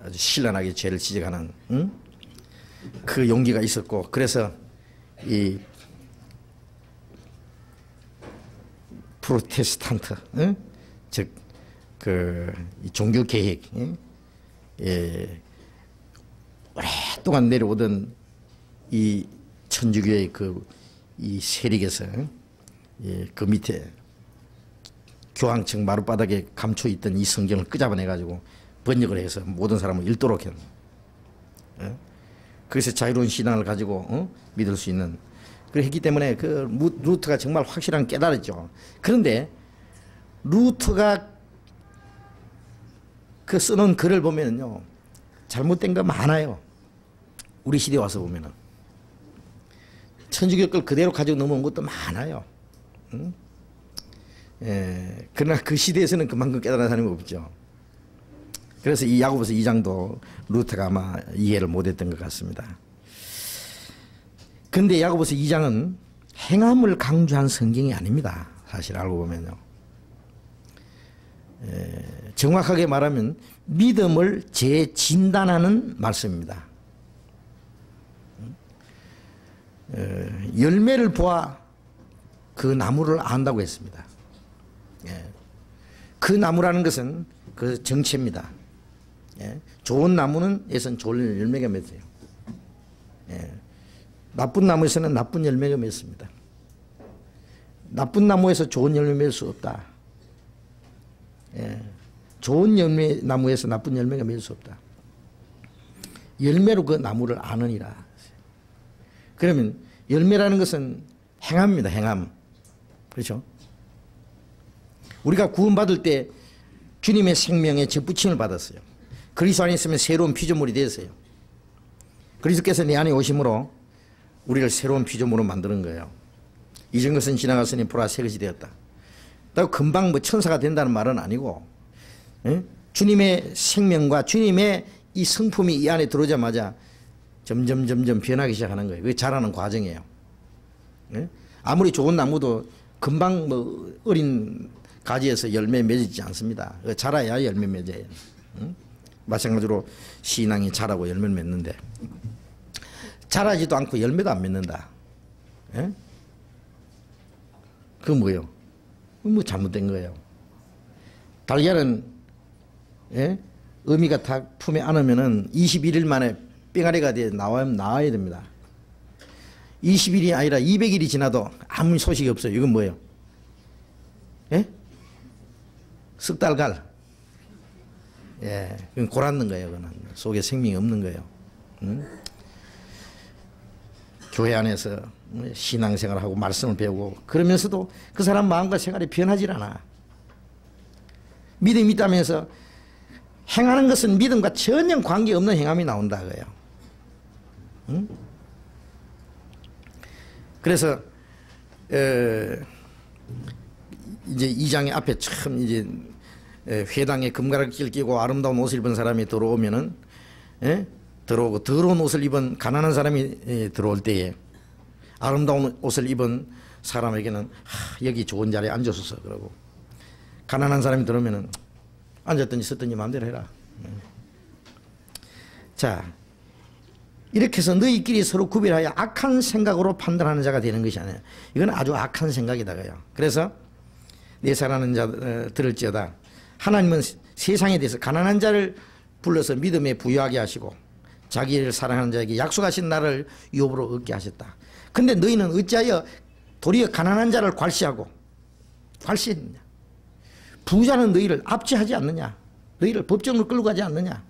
S1: 아주 신랄하게 죄를 지적하는 그 용기가 있었고, 그래서 이 프로테스탄트, 즉 그 종교 개혁, 오랫동안 내려오던 이 천주교의 이 세력에서 그 밑에 교황청 마룻바닥에 감춰 있던 이 성경을 끄잡아내 가지고 번역을 해서 모든 사람을 읽도록 했는. 그래서 자유로운 신앙을 가지고 믿을 수 있는. 그랬기 때문에 그 루터가 정말 확실한 깨달았죠. 그런데 루터가 그 써놓은 글을 보면요, 잘못된 거 많아요. 우리 시대에 와서 보면은 천주교 걸 그대로 가지고 넘어온 것도 많아요. 그러나 그 시대에서는 그만큼 깨달은 사람이 없죠. 그래서 이 야고보서 2장도 루터가 아마 이해를 못했던 것 같습니다. 그런데 야고보서 2장은 행함을 강조한 성경이 아닙니다. 사실 알고 보면요. 정확하게 말하면 믿음을 재진단하는 말씀입니다. 열매를 보아 그 나무를 안다고 했습니다. 그 나무라는 것은 그 정체입니다. 좋은 나무는에선 좋은 열매가 맺어요. 나쁜 나무에서는 나쁜 열매가 맺습니다. 나쁜 나무에서 좋은 열매 맺을 수 없다. 좋은 열매 나무에서 나쁜 열매가 맺을 수 없다. 열매로 그 나무를 아느니라. 그러면 열매라는 것은 행함입니다. 행함. 그렇죠? 우리가 구원받을 때 주님의 생명에 접붙임을 받았어요. 그리스도 안에 있으면 새로운 피조물이 되었어요. 그리스도께서 내 안에 오심으로 우리를 새로운 피조물로 만드는 거예요. 이전 것은 지나갔으니 보라 새 것이 되었다. 또 금방 뭐 천사가 된다는 말은 아니고, 주님의 생명과 주님의 이 성품이 이 안에 들어오자마자 점점 변하기 시작하는 거예요. 그게 자라는 과정이에요. 아무리 좋은 나무도 금방 뭐 어린 가지에서 열매 맺지 않습니다. 자라야 열매 맺어요. 마찬가지로 신앙이 자라고 열매를 맺는데 자라지도 않고 열매도 안 맺는다. 그거 뭐예요? 뭐 잘못된 거예요. 달걀은 어미가 닭 품에 안으면은 21일 만에 뺑아리가 돼 나와야 됩니다. 20일이 아니라 200일이 지나도 아무 소식이 없어요. 이건 뭐예요? 쓱달갈. 그건 골았는 거예요. 그건 속에 생명이 없는 거예요. 교회 안에서 신앙생활하고 말씀을 배우고 그러면서도 그 사람 마음과 생활이 변하질 않아. 믿음이 있다면서 행하는 것은 믿음과 전혀 관계없는 행함이 나온다 그래요. 그래서 이제 2장의 앞에 참 이제 회당에 금가락지를 끼고 아름다운 옷을 입은 사람이 들어오면은 들어오고 더러운 옷을 입은 가난한 사람이 들어올 때에 아름다운 옷을 입은 사람에게는 여기 좋은 자리에 앉으소서 그러고 가난한 사람이 들어오면은 앉았든지 섰든지 마음대로 해라. 자, 이렇게 해서 너희끼리 서로 구별하여 악한 생각으로 판단하는 자가 되는 것이 아니에요. 이건 아주 악한 생각이다가요. 그래서 내 사랑하는 자 들을지어다. 하나님은 세상에 대해서 가난한 자를 불러서 믿음에 부유하게 하시고 자기를 사랑하는 자에게 약속하신 나를 유업으로 얻게 하셨다. 근데 너희는 어찌하여 도리어 가난한 자를 괄시했느냐? 부자는 너희를 압제하지 않느냐? 너희를 법정으로 끌고 가지 않느냐?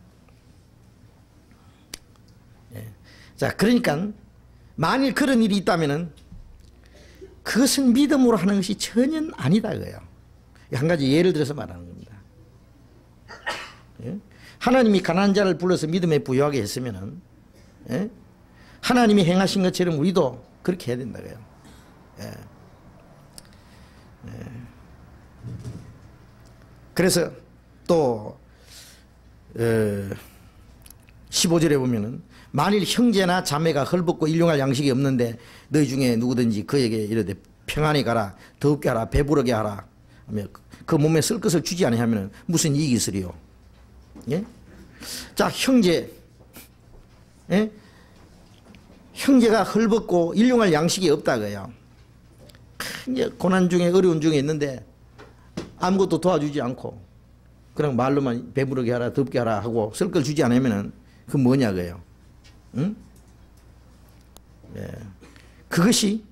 S1: 자, 그러니까 만일 그런 일이 있다면은 그것은 믿음으로 하는 것이 전혀 아니다 이거예요. 한 가지 예를 들어서 말하는 겁니다. 하나님이 가난한 자를 불러서 믿음에 부유하게 했으면은 하나님이 행하신 것처럼 우리도 그렇게 해야 된다 이거예요. '그래서 또 15절에 보면은 만일 형제나 자매가 헐벗고 일용할 양식이 없는데 너희 중에 누구든지 그에게 이르되 평안히 가라, 더웁게 하라, 배부르게 하라 하며 그 몸에 쓸 것을 주지 아니하면 무슨 이익이 있으리요? 자, 형제, 형제가 헐벗고 일용할 양식이 없다 그래요. 고난 중에 어려운 중에 있는데 아무것도 도와주지 않고 그냥 말로만 배부르게 하라, 덥게 하라 하고 쓸 걸 주지 않으면은 그 뭐냐 그래요. 응? 예. 그것이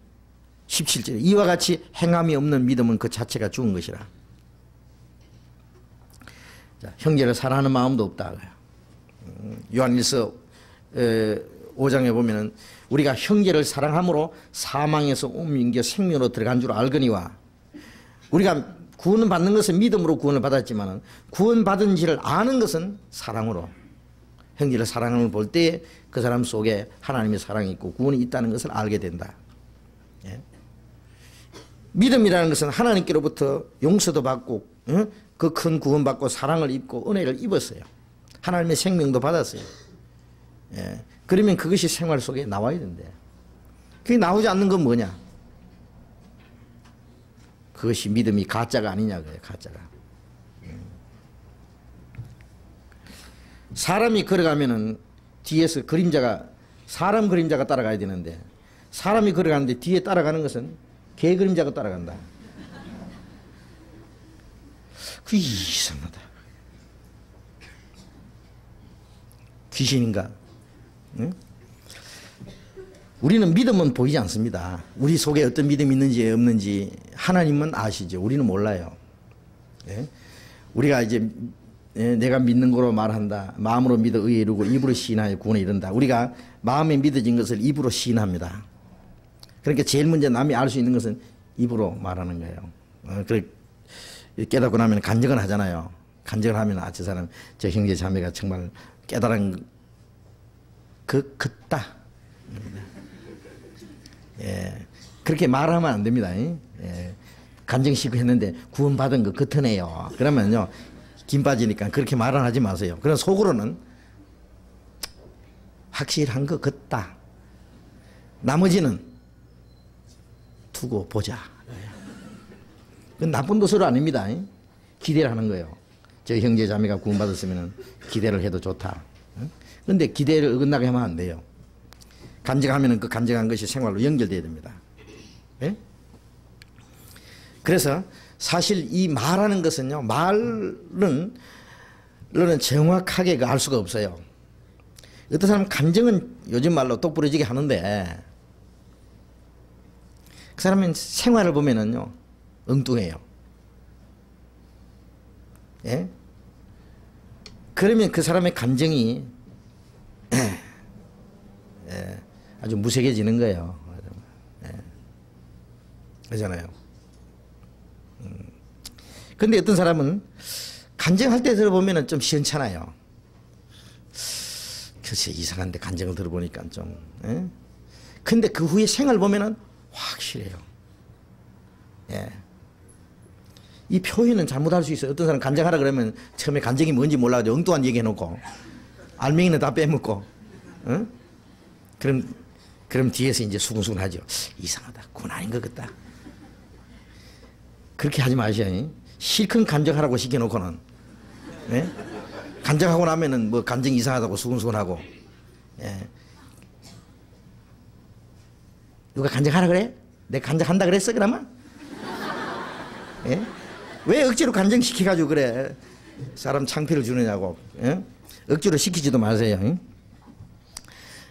S1: 17절. 이와 같이 행함이 없는 믿음은 그 자체가 죽은 것이라. 자, 형제를 사랑하는 마음도 없다. 요한일서 5장에 보면은 우리가 형제를 사랑함으로 사망에서 옮겨 생명으로 들어간 줄 알거니와, 우리가 구원을 받는 것은 믿음으로 구원을 받았지만 구원받은지를 아는 것은 사랑으로, 형제를 사랑을 볼 때 그 사람 속에 하나님의 사랑이 있고 구원이 있다는 것을 알게 된다. 예? 믿음이라는 것은 하나님께로부터 용서도 받고 그 큰 구원 받고 사랑을 입고 은혜를 입었어요. 하나님의 생명도 받았어요. 예. 그러면 그것이 생활 속에 나와야 된대. 그게 나오지 않는 건 뭐냐? 그것이 믿음이 가짜가 아니냐 그래요. 가짜가. 사람이 걸어가면은 뒤에서 그림자가, 사람 그림자가 따라가야 되는데 사람이 걸어가는데 뒤에 따라가는 것은 개 그림자가 따라간다. 그 이상하다. 귀신인가? 응? 우리는 믿음은 보이지 않습니다. 우리 속에 어떤 믿음이 있는지 없는지 하나님은 아시죠. 우리는 몰라요. 예? 우리가 이제 내가 믿는 거로 말한다. 마음으로 믿어 의에 이르고 입으로 시인하여 구원에 이른다. 우리가 마음에 믿어진 것을 입으로 시인합니다. 그러니까 제일 먼저 남이 알 수 있는 것은 입으로 말하는 거예요. 그래 깨닫고 나면 간증을 하잖아요. 간증을 하면 아, 저 사람, 저 형제 자매가 정말 깨달은 그다. 예, 그렇게 말하면 안 됩니다. 예, 간증시키고 했는데 구원받은 거 그터네요. 그러면요 김 빠지니까 그렇게 말은 하지 마세요. 그럼 속으로는 확실한 거 같다. 나머지는 두고 보자. 그건 나쁜 도서로 아닙니다. 기대를 하는 거예요. 저 형제 자매가 구원받았으면 기대를 해도 좋다. 그런데 기대를 어긋나게 하면 안 돼요. 간증하면 그 간증한 것이 생활로 연결돼야 됩니다. 네? 그래서 사실 이 말하는 것은요, 말은 정확하게 알 수가 없어요. 어떤 사람은 간증은 요즘 말로 똑부러지게 하는데 그 사람은 생활을 보면은요 엉뚱해요. 예? 그러면 그 사람의 간증이 아주 무색해지는 거예요. 그렇잖아요. 근데 어떤 사람은 간증할 때 들어보면 좀 시원찮아요. 글쎄 이상한데 간증을 들어보니까 좀. 근데 그 후에 생활 보면은 확실해요. 예. 이 표현은 잘못할 수 있어요. 어떤 사람 간증하라 그러면 처음에 간증이 뭔지 몰라가지고 엉뚱한 얘기 해놓고 알맹이는 다 빼먹고, 그럼 뒤에서 이제 수근수근 하죠. 이상하다. 그건 아닌 것 같다. 그렇게 하지 마셔요. 실컷 간증하라고 시켜놓고는, 예? 간증하고 나면은 뭐 간증 이상하다고 수근수근하고, 예. 누가 간증하라 그래? 내가 간증한다 그랬어 그러면? 예? 왜 억지로 간증시켜가지고 그래? 사람 창피를 주느냐고. 예? 억지로 시키지도 마세요. 예?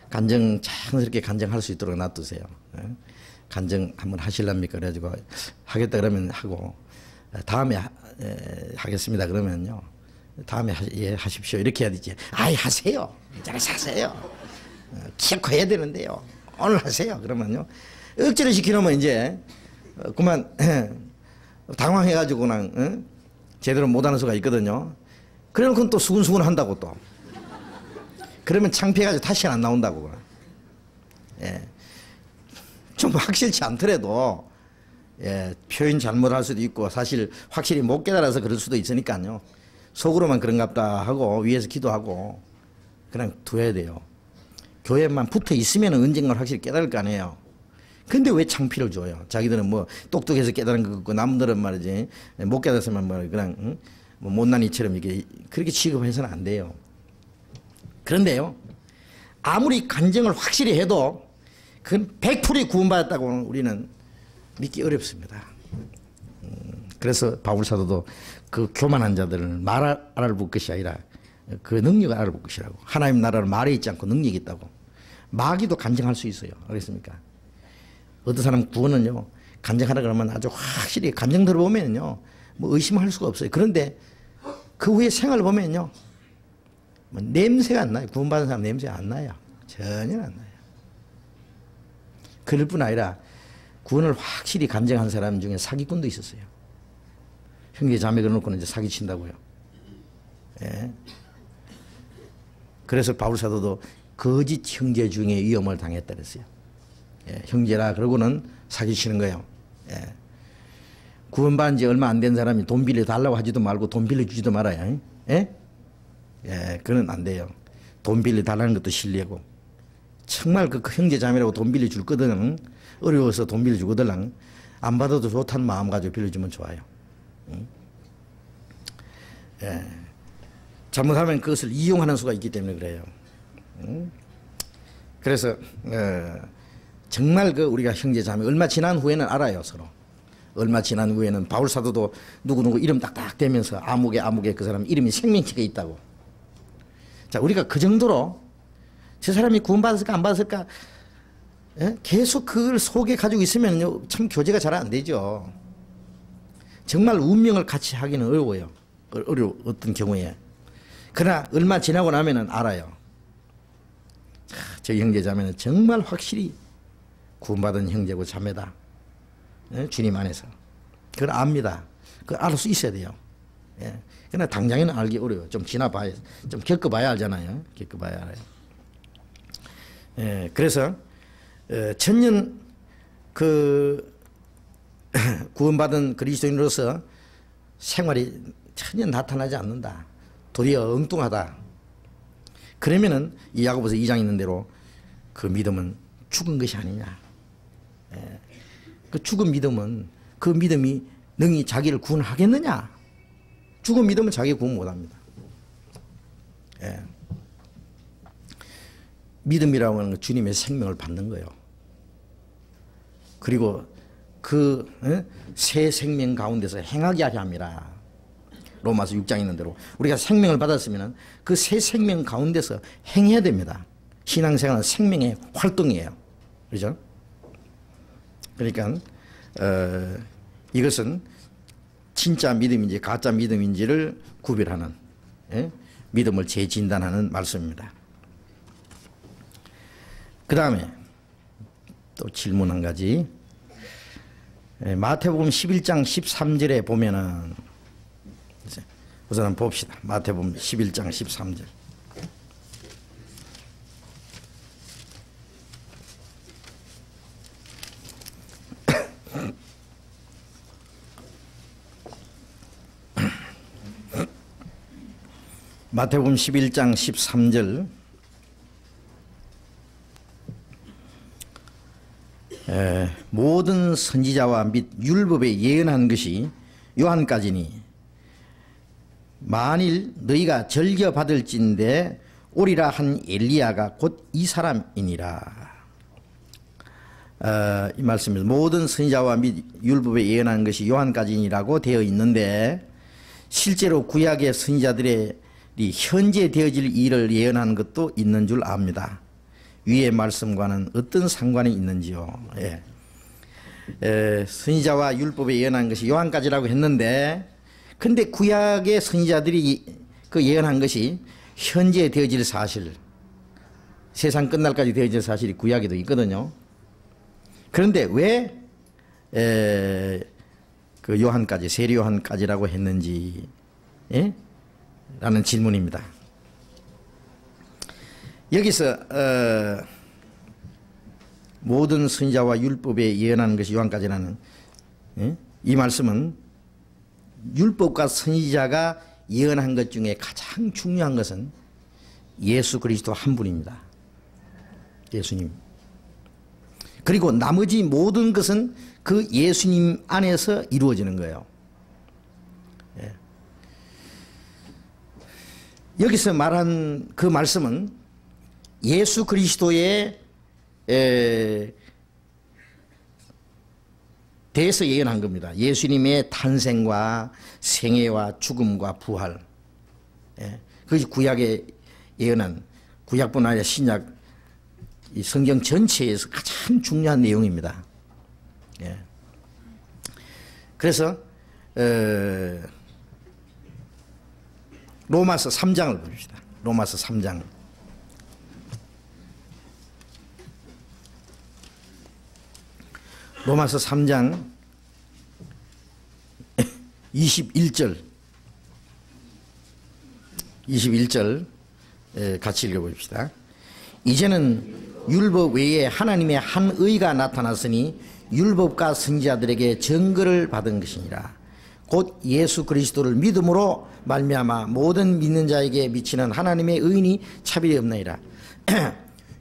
S1: 간증 자연스럽게 간증할 수 있도록 놔두세요. 예? 간증 한번 하실랍니까? 그래가지고 하겠다 그러면 하고 다음에 하겠습니다 그러면요 다음에 예, 하십시오 이렇게 해야 되지. 아이 하세요. 잘해서 하세요. 기억해야 해야 되는데요. 오늘 하세요. 그러면요 억지로 시키놓으면 이제 그만 당황해가지고 그냥 제대로 못하는 수가 있거든요. 그래놓고 또 수근수근 한다고 또. 그러면 창피해가지고 다시 안 나온다고. 예. 좀 확실치 않더라도 예, 표현 잘못할 수도 있고 사실 확실히 못 깨달아서 그럴 수도 있으니까요. 속으로만 그런갑다 하고 위에서 기도하고 그냥 둬야 돼요. 교회만 붙어 있으면 언젠가 확실히 깨달을 거 아니에요. 근데 왜 창피를 줘요? 자기들은 뭐 똑똑해서 깨달은 것 같고 남들은 말이지 못 깨달았으면 뭐 그냥 뭐 못난이처럼 이렇게 그렇게 취급해서는 안 돼요. 그런데요 아무리 간증을 확실히 해도 그건 100% 구원받았다고 우리는 믿기 어렵습니다. 그래서 바울 사도도 그 교만한 자들을 말 알아볼 것이 아니라 그 능력을 알아볼 것이라고. 하나님 나라는 말에 있지 않고 능력이 있다고. 마귀도 간증할 수 있어요. 알겠습니까? 어떤 사람 구원은요, 간증하라 그러면 아주 확실히 간증 들어보면요, 뭐 의심할 수가 없어요. 그런데 그 후에 생활을 보면요, 뭐 냄새가 안 나요. 구원받은 사람 냄새가 안 나요. 전혀 안 나요. 그럴 뿐 아니라 구원을 확실히 간증한 사람 중에 사기꾼도 있었어요. 형제 자매 그려놓고는 이제 사기친다고요. 예. 그래서 바울 사도도 거짓 형제 중에 위험을 당했다 그랬어요. 예. 형제라 그러고는 사기치는 거예요. 예. 구원받은 지 얼마 안 된 사람이 돈 빌려 달라고 하지도 말고 돈 빌려 주지도 말아요. 예? 예, 그건 안 돼요. 돈 빌려 달라는 것도 실례고. 정말 그 형제 자매라고 돈 빌려 줄 거든, 어려워서 돈 빌려 주거든, 안 받아도 좋다는 마음 가지고 빌려주면 좋아요. 예. 잘못하면 그것을 이용하는 수가 있기 때문에 그래요. 그래서 정말 그 우리가 형제 자매 얼마 지난 후에는 알아요, 서로. 얼마 지난 후에는 바울 사도도 누구누구 이름 딱딱 대면서 아무개 그 사람 이름이 생명책에 있다고. 자, 우리가 그 정도로 저 사람이 구원받았을까 안 받았을까, 예? 계속 그걸 속에 가지고 있으면요, 참 교제가 잘 안 되죠. 정말 운명을 같이 하기는 어려워요. 어떤 경우에. 그러나 얼마 지나고 나면은 알아요. 저 형제 자매는 정말 확실히 구원받은 형제고 자매다. 예? 주님 안에서. 그걸 압니다. 그걸 알 수 있어야 돼요. 예. 그러나 당장에는 알기 어려워요. 좀 지나봐야, 좀 겪어봐야 알잖아요. 겪어봐야 알아요. 예. 그래서 천년 그 구원받은 그리스도인으로서 생활이 전혀 나타나지 않는다. 도리어 엉뚱하다. 그러면은 이 야고보서 2장 있는 대로 그 믿음은 죽은 것이 아니냐. 예. 그 죽은 믿음은 그 믿음이 능히 자기를 구원하겠느냐. 죽은 믿음은 자기 구원 못합니다. 예. 믿음이라고 하는 건 주님의 생명을 받는 거예요. 그리고 그 새 생명 가운데서 행하게 하게 합니다. 로마서 6장 있는 대로 우리가 생명을 받았으면 그 새 생명 가운데서 행해야 됩니다. 신앙생활은 생명의 활동이에요. 그렇죠? 그러니까 이것은 진짜 믿음인지 가짜 믿음인지를 구별하는, 믿음을 재진단하는 말씀입니다. 그 다음에 또 질문 한 가지. 마태복음 11장 13절에 보면은, 우선 한번 봅시다. 마태복음 11장 13절. 마태복음 11장 13절. 모든 선지자와 및 율법에 예언한 것이 요한까지니 만일 너희가 즐겨 받을진대 오리라 한 엘리야가 곧 이 사람이니라. 이 말씀입니다. 모든 선지자와 및 율법에 예언한 것이 요한까지니라고 되어 있는데, 실제로 구약의 선지자들의 현재 되어질 일을 예언하는 것도 있는 줄 압니다. 위의 말씀과는 어떤 상관이 있는지요. 예. 선지자와 율법에 예언한 것이 요한까지라고 했는데, 근데 구약의 선지자들이 그 예언한 것이 현재 되어질 사실, 세상 끝날까지 되어질 사실이 구약에도 있거든요. 그런데 왜 그 요한까지, 세례 요한까지라고 했는지, 예? 라는 질문입니다. 여기서 모든 선지자와 율법에 예언하는 것이 요한까지라는, 이 말씀은 율법과 선지자가 예언한 것 중에 가장 중요한 것은 예수 그리스도 한 분입니다. 예수님. 그리고 나머지 모든 것은 그 예수님 안에서 이루어지는 거예요. 예. 여기서 말한 그 말씀은 예수 그리스도의 대해서 예언한 겁니다. 예수님의 탄생과 생애와 죽음과 부활. 예. 그것이 구약에 예언한, 구약뿐 아니라 신약 이 성경 전체에서 가장 중요한 내용입니다. 예. 그래서 로마서 3장을 봅시다. 로마서 3장. 로마서 3장 21절 같이 읽어봅시다. 이제는 율법 외에 하나님의 한 의가 나타났으니 율법과 선지자들에게 증거를 받은 것이니라. 곧 예수 그리스도를 믿음으로 말미암아 모든 믿는 자에게 미치는 하나님의 의인이 차별이 없나이다.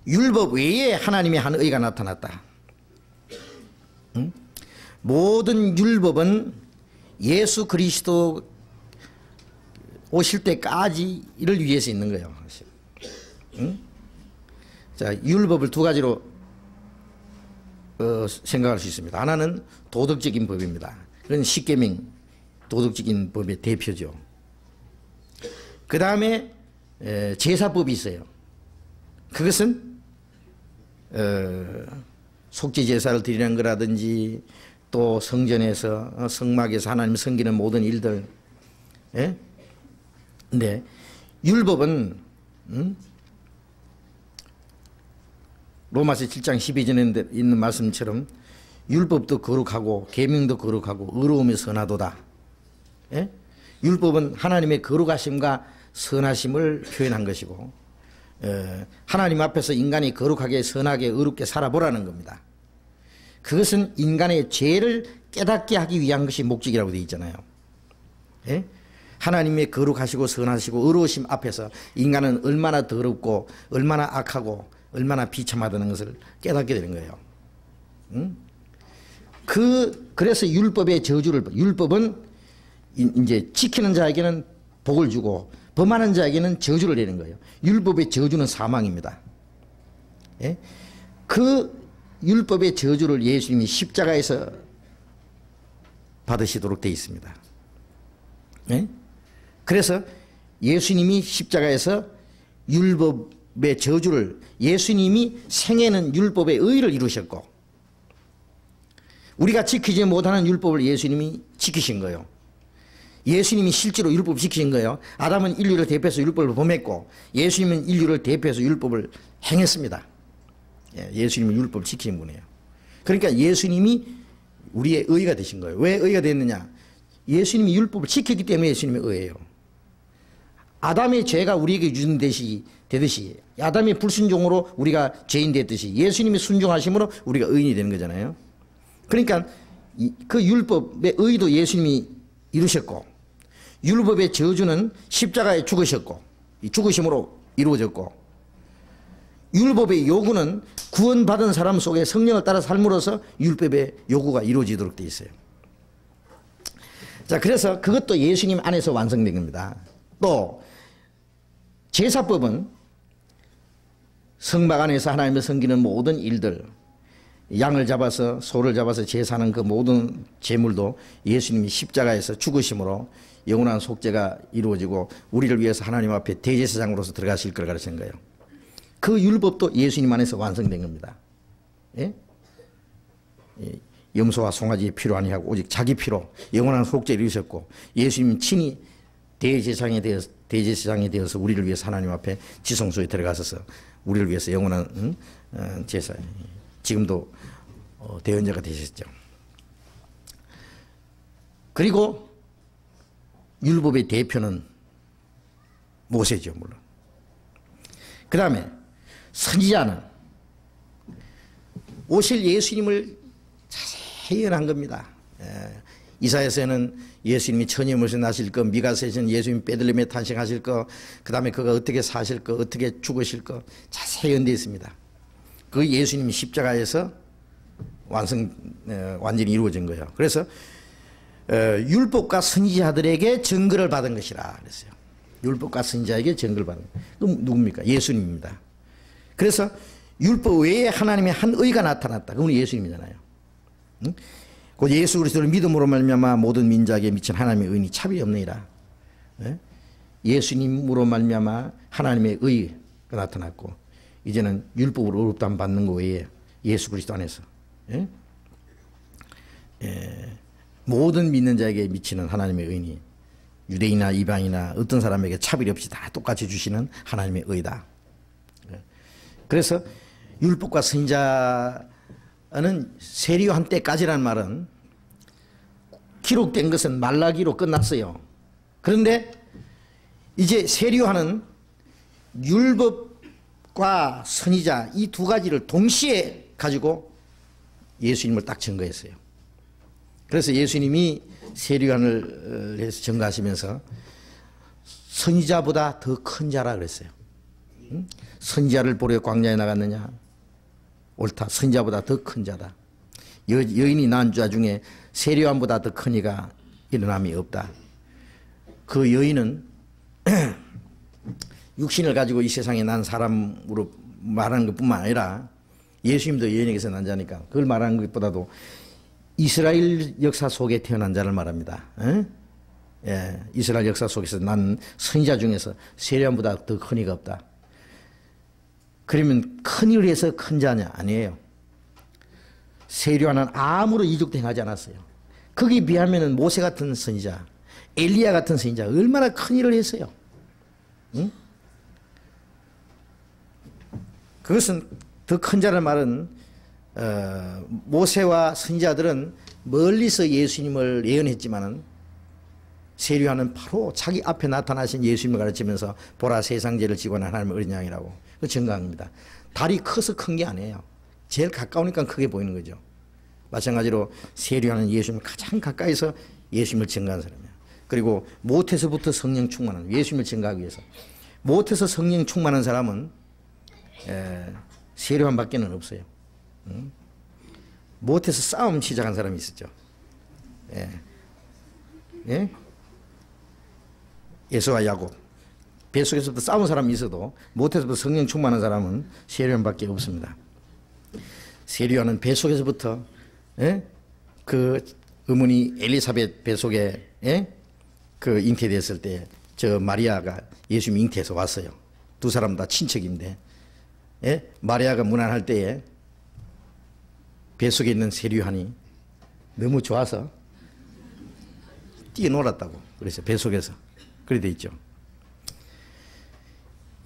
S1: 율법 외에 하나님의 한 의가 나타났다. 응? 모든 율법은 예수 그리스도 오실 때까지 이를 위해서 있는 거예요. 응? 자, 율법을 두 가지로 생각할 수 있습니다. 하나는 도덕적인 법입니다. 그건 십계명, 도덕적인 법의 대표죠. 그 다음에 제사법이 있어요. 그것은 속죄 제사를 드리는 거라든지 또 성전에서 성막에서 하나님 섬기는 모든 일들. 예? 근데 율법은 로마서 7장 12절에 있는 말씀처럼 율법도 거룩하고 계명도 거룩하고 의로움이 선하도다. 예? 율법은 하나님의 거룩하심과 선하심을 표현한 것이고 하나님 앞에서 인간이 거룩하게 선하게 의롭게 살아보라는 겁니다. 그것은 인간의 죄를 깨닫게 하기 위한 것이 목적이라고 되어 있잖아요. 예? 하나님의 거룩하시고 선하시고 의로우심 앞에서 인간은 얼마나 더럽고 얼마나 악하고 얼마나 비참하다는 것을 깨닫게 되는 거예요. 응? 그래서 율법의 저주를, 율법은 이제 지키는 자에게는 복을 주고 범하는 자에게는 저주를 내는 거예요. 율법의 저주는 사망입니다. 예? 그 율법의 저주를 예수님이 십자가에서 받으시도록 되어 있습니다. 예? 그래서 예수님이 십자가에서 율법의 저주를, 예수님이 생애는 율법의 의를 이루셨고 우리가 지키지 못하는 율법을 예수님이 지키신 거예요. 예수님이 실제로 율법을 지키신 거예요. 아담은 인류를 대표해서 율법을 범했고 예수님은 인류를 대표해서 율법을 행했습니다. 예수님은 율법을 지키는 분이에요. 그러니까 예수님이 우리의 의가 되신 거예요. 왜 의가 됐느냐? 예수님이 율법을 지켰기 때문에 예수님의 의예요. 아담의 죄가 우리에게 유전되듯이 아담의 불순종으로 우리가 죄인 됐듯이 예수님이 순종하심으로 우리가 의인이 되는 거잖아요. 그러니까 그 율법의 의도 예수님이 이루셨고 율법의 저주는 십자가에 죽으셨고 죽으심으로 이루어졌고 율법의 요구는 구원받은 사람 속에 성령을 따라 삶으로써 율법의 요구가 이루어지도록 되어 있어요. 자, 그래서 그것도 예수님 안에서 완성된 겁니다. 또 제사법은 성막 안에서 하나님을 섬기는 모든 일들, 양을 잡아서 소를 잡아서 제사하는 그 모든 제물도 예수님이 십자가에서 죽으심으로 영원한 속죄가 이루어지고 우리를 위해서 하나님 앞에 대제사장으로서 들어가실 걸 가르치는 거예요. 그 율법도 예수님 안에서 완성된 겁니다. 예? 염소와 송아지의 피로 아니하고 오직 자기 피로 영원한 속죄를 이루셨고 예수님 친히 대제사장이 되어서 우리를 위해서 하나님 앞에 지성소에 들어가셔서 우리를 위해서 영원한 제사, 지금도 대언자가 되셨죠. 그리고 율법의 대표는 모세죠, 물론. 그 다음에 선지자는 오실 예수님을 자세히 예언한 겁니다. 이사야서에는 예수님이 천의 모습에 나실 것, 미가서에서는 예수님이 베들레헴에 탄생하실 것, 그 다음에 그가 어떻게 사실 것, 어떻게 죽으실 것 자세히 예언되어 있습니다. 그 예수님이 십자가에서 완전히 이루어진 거예요. 그래서 율법과 선지자들에게 증거를 받은 것이라 그랬어요. 율법과 선지자에게 증거를 받은 것. 그럼 누굽니까? 예수님입니다. 그래서 율법 외에 하나님의 한 의가 나타났다. 그건 예수님이잖아요. 응? 곧 예수 그리스도를 믿음으로 말미암아 모든 민족에게 미친 하나님의 의인이 차별이 없느니라. 예수님으로 말미암아 하나님의 의가 나타났고 이제는 율법으로 의롭다함 받는 거 외에 예수 그리스도 안에서 모든 믿는 자에게 미치는 하나님의 의인이 유대인이나 이방이나 어떤 사람에게 차별이 없이 다 똑같이 주시는 하나님의 의다. 그래서 율법과 선지자는 세리요한 때까지라는 말은 기록된 것은 말라기로 끝났어요. 그런데 이제 세리요한은 율법과 선지자 이 두 가지를 동시에 가지고 예수님을 딱 증거했어요. 그래서 예수님이 세리요한을 해서 증거하시면서 선지자보다 더 큰 자라 그랬어요. 선지자를 보러 광야에 나갔느냐? 옳다. 선지자보다 더 큰 자다. 여인이 낳은 자 중에 세리요한보다 더 큰 이가 일어남이 없다. 그 여인은 육신을 가지고 이 세상에 난 사람으로 말하는 것뿐만 아니라 예수님도 여인에게서 난 자니까 그걸 말하는 것보다도 이스라엘 역사 속에 태어난 자를 말합니다. 예, 이스라엘 역사 속에서 난 선지자 중에서 세리요한보다 더 큰 이가 없다. 그러면 큰 일을 해서 큰 자냐? 아니에요. 세리요한은 아무런 이적도 행하지 않았어요. 거기에 비하면 모세 같은 선지자, 엘리야 같은 선지자 얼마나 큰 일을 했어요. 응? 그것은 더 큰 자라는 말은 모세와 선지자들은 멀리서 예수님을 예언했지만은 세리요한은 바로 자기 앞에 나타나신 예수님을 가르치면서 보라 세상죄를 지고 난 하나님의 어린 양이라고 그 증거합니다. 달이 커서 큰 게 아니에요. 제일 가까우니까 크게 보이는 거죠. 마찬가지로 세리요한은 예수님을 가장 가까이서 예수님을 증거한 사람이에요. 그리고 못에서부터 성령 충만한 예수님을 증거하기 위해서 못에서 성령 충만한 사람은 세리요한밖에는 없어요. 못에서 싸움 시작한 사람이 있었죠. 예수와 야곱 뱃속에서부터 싸운 사람이 있어도 못에서부터 성령 충만한 사람은 세리요한밖에 없습니다. 세리요한은 뱃속에서부터 그 어머니 엘리사벳 뱃속에 그 잉태됐을 때 저 마리아가 예수님 잉태해서 왔어요. 두 사람 다 친척인데 마리아가 문안할 때에 뱃속에 있는 세리요한이 너무 좋아서 뛰어놀았다고 그래서 뱃속에서 그래 돼 있죠.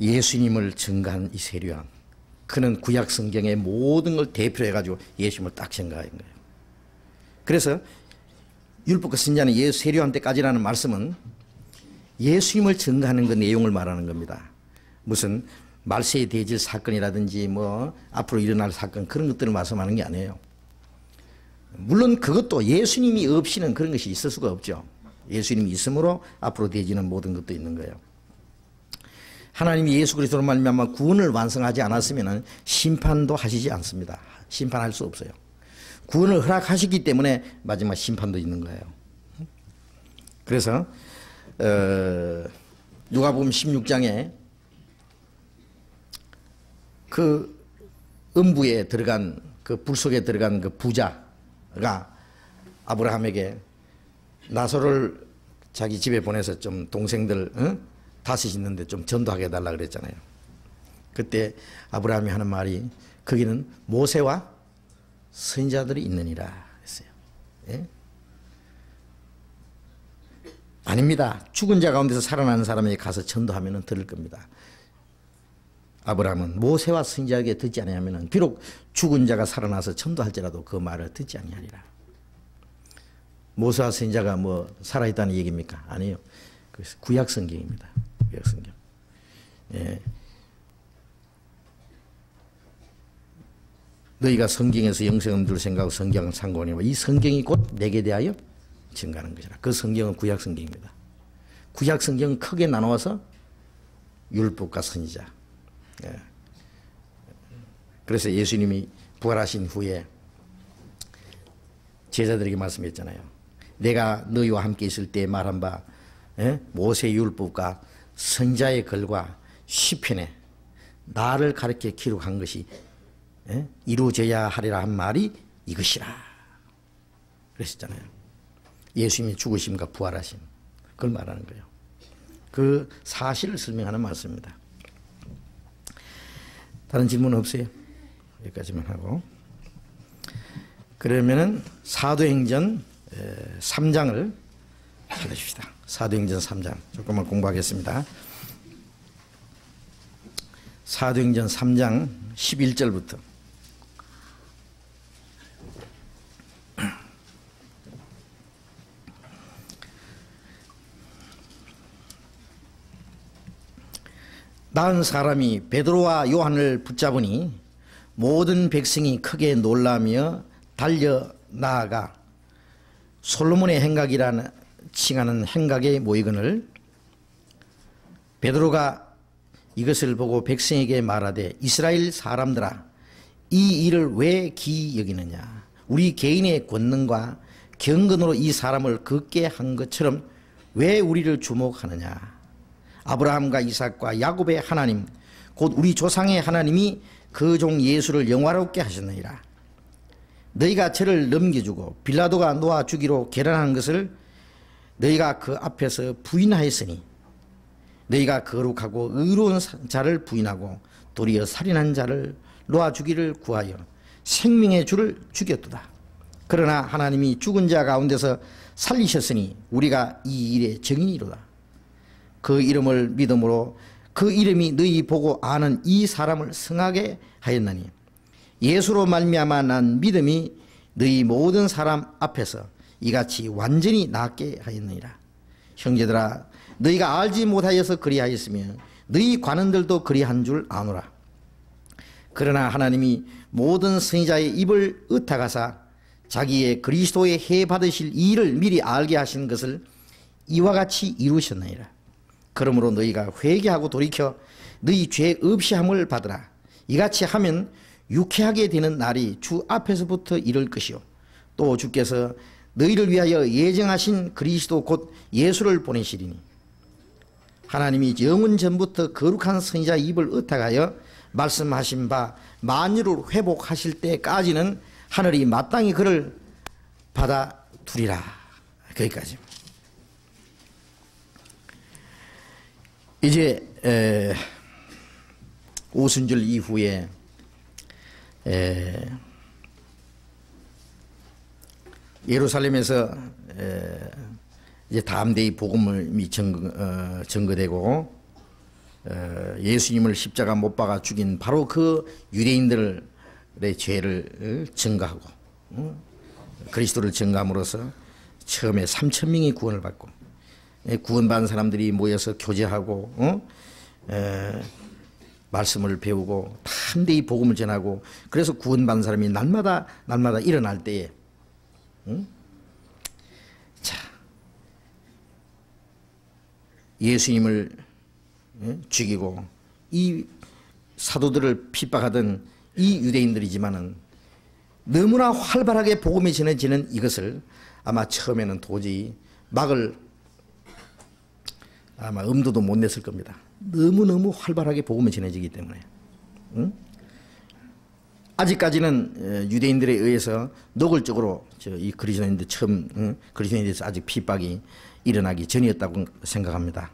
S1: 예수님을 증거한 이 세리요한 그는 구약 성경의 모든 걸 대표해 가지고 예수님을 딱 증거한 거예요. 그래서 율법과 선지자는 세리요한 때까지라는 말씀은 예수님을 증거하는 그 내용을 말하는 겁니다. 무슨 말세에 대질 사건이라든지 뭐 앞으로 일어날 사건 그런 것들을 말씀하는 게 아니에요. 물론 그것도 예수님이 없이는 그런 것이 있을 수가 없죠. 예수님이 있으므로 앞으로 되지는 모든 것도 있는 거예요. 하나님이 예수 그리스도로 말미암아 구원을 완성하지 않았으면 심판도 하시지 않습니다. 심판할 수 없어요. 구원을 허락하시기 때문에 마지막 심판도 있는 거예요. 그래서 누가복음 16장에 그 음부에 들어간 그 불 속에 들어간 그 부자가 아브라함에게 나소를 자기 집에 보내서 좀 동생들 다섯 있는데 좀 전도하게 해달라 그랬잖아요. 그때 아브라함이 하는 말이 거기는 모세와 선지자들이 있느니라 했어요. 예? 아닙니다. 죽은 자 가운데서 살아나는 사람에게 가서 전도하면 들을 겁니다. 아브라함은 모세와 선지자에게 듣지 아니하면 비록 죽은 자가 살아나서 전도할지라도 그 말을 듣지 아니하리라. 모세와 선지자가 뭐 살아있다는 얘기입니까? 아니에요. 그래서 구약 성경입니다. 구약 성경. 예. 너희가 성경에서 영생을 둘 생각하고 성경을 상고하니 이 성경이 곧 내게 대하여 증거하는 것이라. 그 성경은 구약 성경입니다. 구약 성경은 크게 나누어서 율법과 선지자. 예. 그래서 예수님이 부활하신 후에 제자들에게 말씀했잖아요. 내가 너희와 함께 있을 때 말한 바 모세 율법과 선지자의 글과 시편에 나를 가르쳐 기록한 것이 이루어져야 하리라 한 말이 이것이라. 그랬었잖아요. 예수님이 죽으심과 부활하심, 그걸 말하는 거예요. 그 사실을 설명하는 말씀입니다. 다른 질문 없어요? 여기까지만 하고. 그러면은 사도행전 3장을 찾으십시다. 사도행전 3장 조금만 공부하겠습니다. 사도행전 3장 11절부터 나은 사람이 베드로와 요한을 붙잡으니 모든 백성이 크게 놀라며 달려 나아가 솔로몬의 행각이라는 칭하는 행각에 모이거늘 베드로가 이것을 보고 백성에게 말하되 이스라엘 사람들아 이 일을 왜 기이 여기느냐. 우리 개인의 권능과 경건으로 이 사람을 걷게 한 것처럼 왜 우리를 주목하느냐. 아브라함과 이삭과 야곱의 하나님 곧 우리 조상의 하나님이 그 종 예수를 영화롭게 하셨느니라. 너희가 저를 넘겨주고 빌라도가 놓아 주기로 결단한 것을 너희가 그 앞에서 부인하였으니 너희가 거룩하고 의로운 자를 부인하고 도리어 살인한 자를 놓아 주기를 구하여 생명의 주를 죽였도다. 그러나 하나님이 죽은 자 가운데서 살리셨으니 우리가 이 일의 증인이로다. 그 이름을 믿음으로 그 이름이 너희 보고 아는 이 사람을 성하게 하였나니 예수로 말미암아 난 믿음이 너희 모든 사람 앞에서 이같이 완전히 낫게 하였느니라. 형제들아 너희가 알지 못하여서 그리하였으며 너희 관원들도 그리한 줄 아노라. 그러나 하나님이 모든 선지자의 입을 의탁하사 자기의 그리스도의 해 받으실 이 일을 미리 알게 하신 것을 이와 같이 이루셨느니라. 그러므로 너희가 회개하고 돌이켜 너희 죄 없이 함을 받으라. 이같이 하면 유쾌하게 되는 날이 주 앞에서부터 이를 것이요 또 주께서 너희를 위하여 예정하신 그리스도 곧 예수를 보내시리니 하나님이 영원 전부터 거룩한 선지자 입을 의탁하여 말씀하신 바 만유를 회복하실 때까지는 하늘이 마땅히 그를 받아두리라. 거기까지. 이제 오순절 이후에 예루살렘에서 이제 다음 데이 복음이 증거되고 예수님을 십자가 못 박아 죽인 바로 그 유대인들의 죄를 증거하고 그리스도를 증거함으로써 처음에 3,000명이 구원을 받고 구원받은 사람들이 모여서 교제하고 말씀을 배우고 담대히 복음을 전하고 그래서 구원받은 사람이 날마다 일어날 때에 자 예수님을 죽이고 이 사도들을 핍박하던 이 유대인들이지만은 너무나 활발하게 복음이 전해지는 이것을 아마 처음에는 도저히 막을 아마 엄두도 못 냈을 겁니다. 너무너무 활발하게 복음이 전해지기 때문에. 아직까지는 유대인들에 의해서 노골적으로 이 그리스도인들 처음 그리스도인에 대해서 아직 핍박이 일어나기 전이었다고 생각합니다.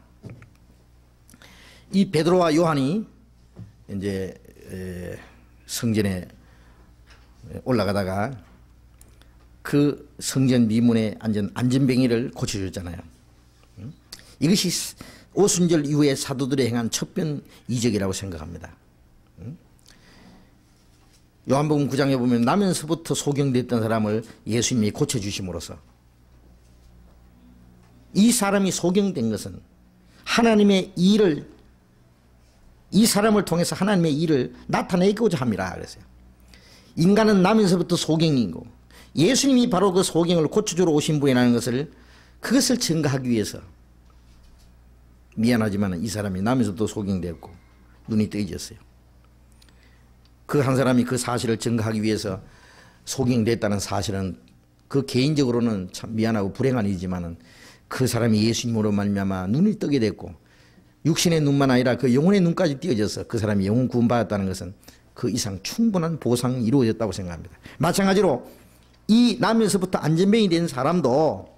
S1: 이 베드로와 요한이 이제 성전에 올라가다가 그 성전 미문에 앉은 안전뱅이를 고쳐줬잖아요. 이것이 오순절 이후에 사도들이 행한 척변 이적이라고 생각합니다. 요한복음 9장에 보면 나면서부터 소경됐던 사람을 예수님이 고쳐주심으로써 이 사람이 소경된 것은 하나님의 일을 이 사람을 통해서 하나님의 일을 나타내고자 함이라 그랬어요. 인간은 나면서부터 소경이고 예수님이 바로 그 소경을 고쳐주러 오신 분이라는 것을 그것을 증거하기 위해서 미안하지만 이 사람이 나면서부터 소경되었고 눈이 뜨여졌어요. 그 한 사람이 그 사실을 증거하기 위해서 소경됐다는 사실은 그 개인적으로는 참 미안하고 불행한 일이지만은 그 사람이 예수님으로 말미암아 눈이 뜨게 됐고 육신의 눈만 아니라 그 영혼의 눈까지 띄어져서 그 사람이 영혼 구원받았다는 것은 그 이상 충분한 보상이 이루어졌다고 생각합니다. 마찬가지로 이 나면서부터 안전병이 된 사람도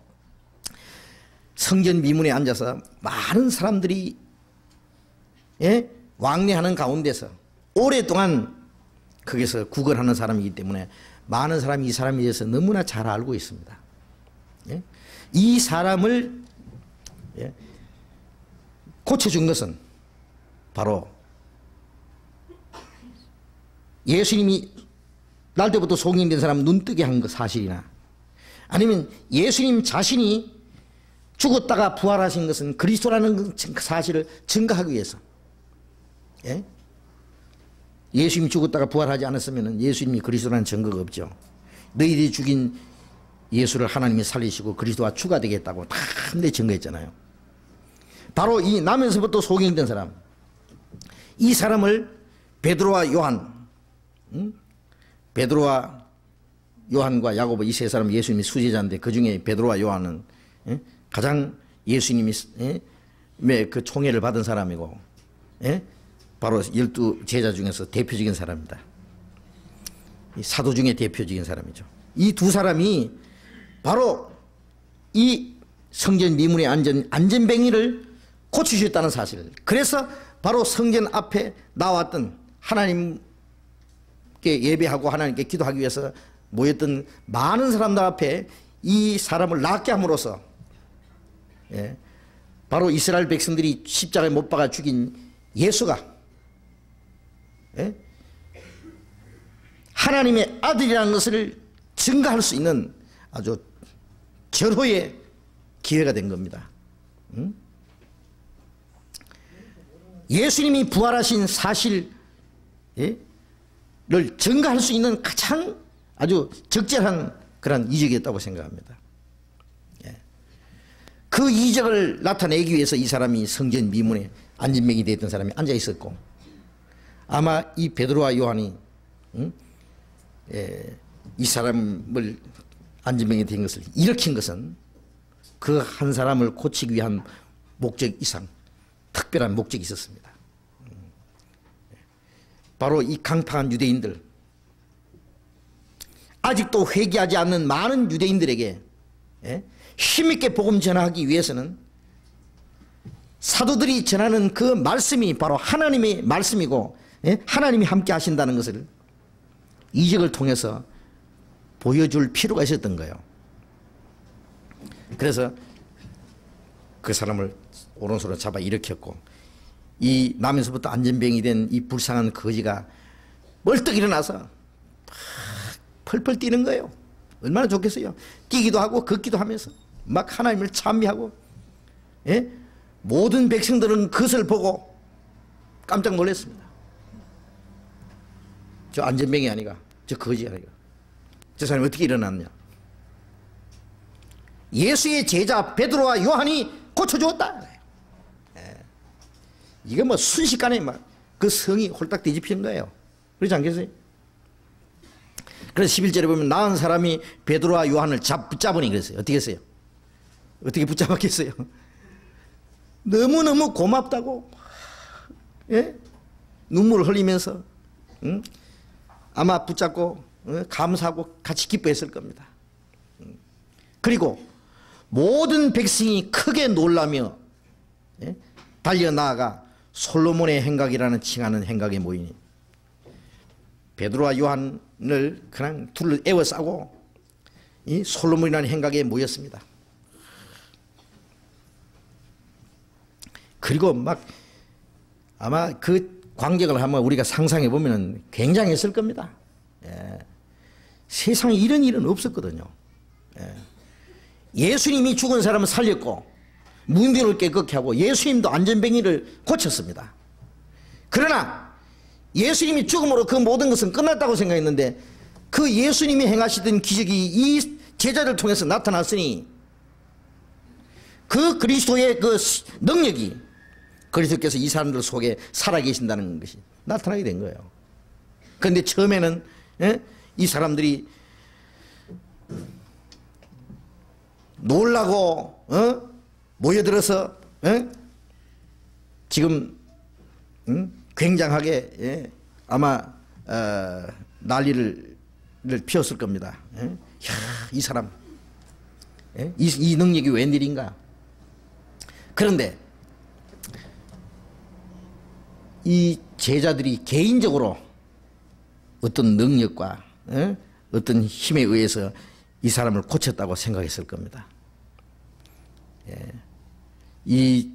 S1: 성전 미문에 앉아서 많은 사람들이 왕래하는 가운데서 오랫동안 거기서 구걸하는 사람이기 때문에 많은 사람이 이 사람에 대해서 너무나 잘 알고 있습니다. 이 사람을 고쳐준 것은 바로 예수님이 날 때부터 소경된 사람 눈뜨게 한 것 사실이나, 아니면 예수님 자신이 죽었다가 부활하신 것은 그리스도라는 사실을 증거하기 위해서, 예수님이 죽었다가 부활하지 않았으면 예수님이 그리스도라는 증거가 없죠. 너희들이 죽인 예수를 하나님이 살리시고 그리스도와 주가 되겠다고 다 함께 증거했잖아요. 바로 이 나면서부터 소경된 사람, 이 사람을 베드로와 요한, 베드로와 요한과 야고보 이 세 사람 예수님이 수제자인데 그 중에 베드로와 요한은 가장 예수님이 그 총애를 받은 사람이고 바로 12 제자 중에서 대표적인 사람입니다. 사도 중에 대표적인 사람이죠. 이 두 사람이 바로 이 성전 미문에 앉은 안전뱅이를 고치셨다는 사실, 그래서 바로 성전 앞에 나왔던 하나님께 예배하고 하나님께 기도하기 위해서 모였던 많은 사람들 앞에 이 사람을 낫게 함으로써 바로 이스라엘 백성들이 십자가에 못 박아 죽인 예수가 하나님의 아들이라는 것을 증거할 수 있는 아주 절호의 기회가 된 겁니다. 예수님이 부활하신 사실을 증거할 수 있는 가장 아주 적절한 그런 이적이었다고 생각합니다. 그 이적을 나타내기 위해서 이 사람이 성전 미문에 안전병이 되었던 사람이 앉아 있었고, 아마 이 베드로와 요한이 이 사람을 안전병이 된 것을 일으킨 것은 그 한 사람을 고치기 위한 목적 이상 특별한 목적이 있었습니다. 바로 이 강팍한 유대인들, 아직도 회개하지 않는 많은 유대인들에게 힘있게 복음 전하기 위해서는 사도들이 전하는 그 말씀이 바로 하나님의 말씀이고 하나님이 함께 하신다는 것을 이적을 통해서 보여줄 필요가 있었던 거예요. 그래서 그 사람을 오른손으로 잡아 일으켰고, 이 나면서부터 안전병이 된 이 불쌍한 거지가 벌떡 일어나서 펄펄 뛰는 거예요. 얼마나 좋겠어요. 뛰기도 하고 걷기도 하면서 막 하나님을 찬미하고, 모든 백성들은 그것을 보고 깜짝 놀랐습니다. 저 안전병이 아니가, 저 거지 아니가. 저 사람이 어떻게 일어났냐. 예수의 제자 베드로와 요한이 고쳐주었다. 이게 뭐 순식간에 막 그 성이 홀딱 뒤집히는 거예요. 그렇지 않겠어요? 그래서 11절에 보면 나은 사람이 베드로와 요한을 붙잡으니 그랬어요. 어떻게 했어요? 어떻게 붙잡았겠어요? 너무너무 고맙다고, 눈물을 흘리면서 아마 붙잡고 감사하고 같이 기뻐했을 겁니다. 그리고 모든 백성이 크게 놀라며 달려나아가 솔로몬의 행각이라는 칭하는 행각에 모이니 베드로와 요한을 그냥 둘을 에워싸고 이 솔로몬이라는 행각에 모였습니다. 그리고 막 아마 그 광경을 한번 우리가 상상해 보면 굉장했을 겁니다. 세상에 이런 일은 없었거든요. 예수님이 죽은 사람을 살렸고 문둥이를 깨끗게 하고 예수님도 안전병이를 고쳤습니다. 그러나 예수님이 죽음으로 그 모든 것은 끝났다고 생각했는데 그 예수님이 행하시던 기적이 이 제자를 통해서 나타났으니 그 그리스도의 그 능력이 그리스도께서 이 사람들 속에 살아계신다는 것이 나타나게 된 거예요. 그런데 처음에는 이 사람들이 놀라고 모여들어서 지금 굉장하게 아마 난리를 피웠을 겁니다. 이 사람, 이 능력이 웬일인가. 그런데 이 제자들이 개인적으로 어떤 능력과 어떤 힘에 의해서 이 사람을 고쳤다고 생각했을 겁니다. 이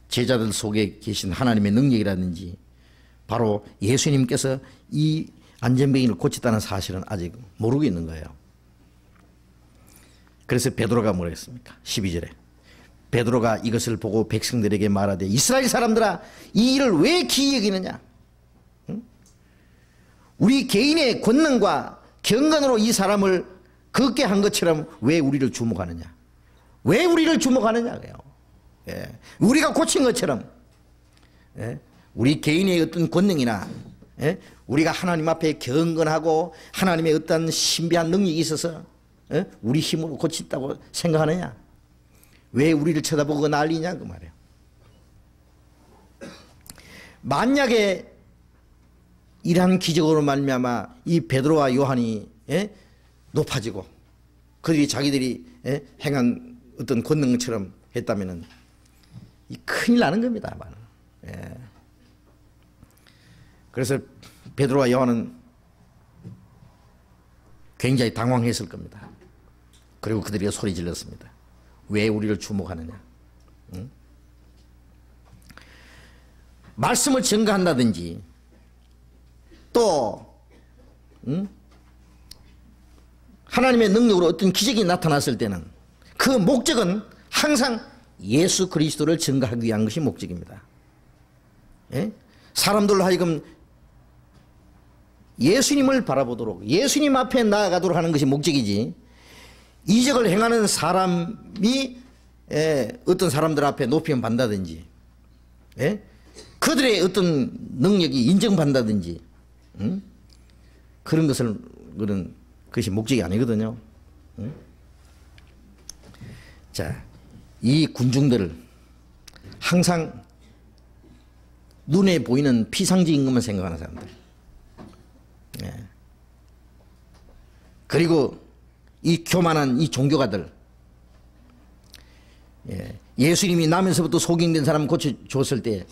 S1: 제자들 속에 계신 하나님의 능력이라든지 바로 예수님께서 이 안전병이를 고쳤다는 사실은 아직 모르고 있는 거예요. 그래서 베드로가 뭐라 했습니까? 12절에 베드로가 이것을 보고 백성들에게 말하되 이스라엘 사람들아 이 일을 왜 기이 여기느냐? 우리 개인의 권능과 경건으로 이 사람을 걷게 한 것처럼 왜 우리를 주목하느냐? 왜 우리를 주목하느냐고요. 우리가 고친 것처럼 우리 개인의 어떤 권능이나 우리가 하나님 앞에 경건하고 하나님의 어떤 신비한 능력이 있어서 우리 힘으로 고친다고 생각하느냐? 왜 우리를 쳐다보고 난리냐 그 말이에요. 만약에 이러한 기적으로 말미암아 이 베드로와 요한이 높아지고 그들이 자기들이 행한 어떤 권능처럼 했다면은 큰일 나는 겁니다. 그래서 베드로와 요한은 굉장히 당황했을 겁니다. 그리고 그들이 소리 질렀습니다. 왜 우리를 주목하느냐? 말씀을 증거한다든지 또 하나님의 능력으로 어떤 기적이 나타났을 때는 그 목적은 항상 예수 그리스도를 증거하기 위한 것이 목적입니다. 사람들로 하여금 예수님을 바라보도록 예수님 앞에 나아가도록 하는 것이 목적이지 이적을 행하는 사람이 어떤 사람들 앞에 높임 받는다든지 그들의 어떤 능력이 인정받는다든지 그런 것이 목적이 아니거든요. 자, 이 군중들을 항상 눈에 보이는 피상적인 것만 생각하는 사람들. 그리고 이 교만한 이 종교가들. 예수님이 나면서부터 소경된 사람 고쳐줬을 때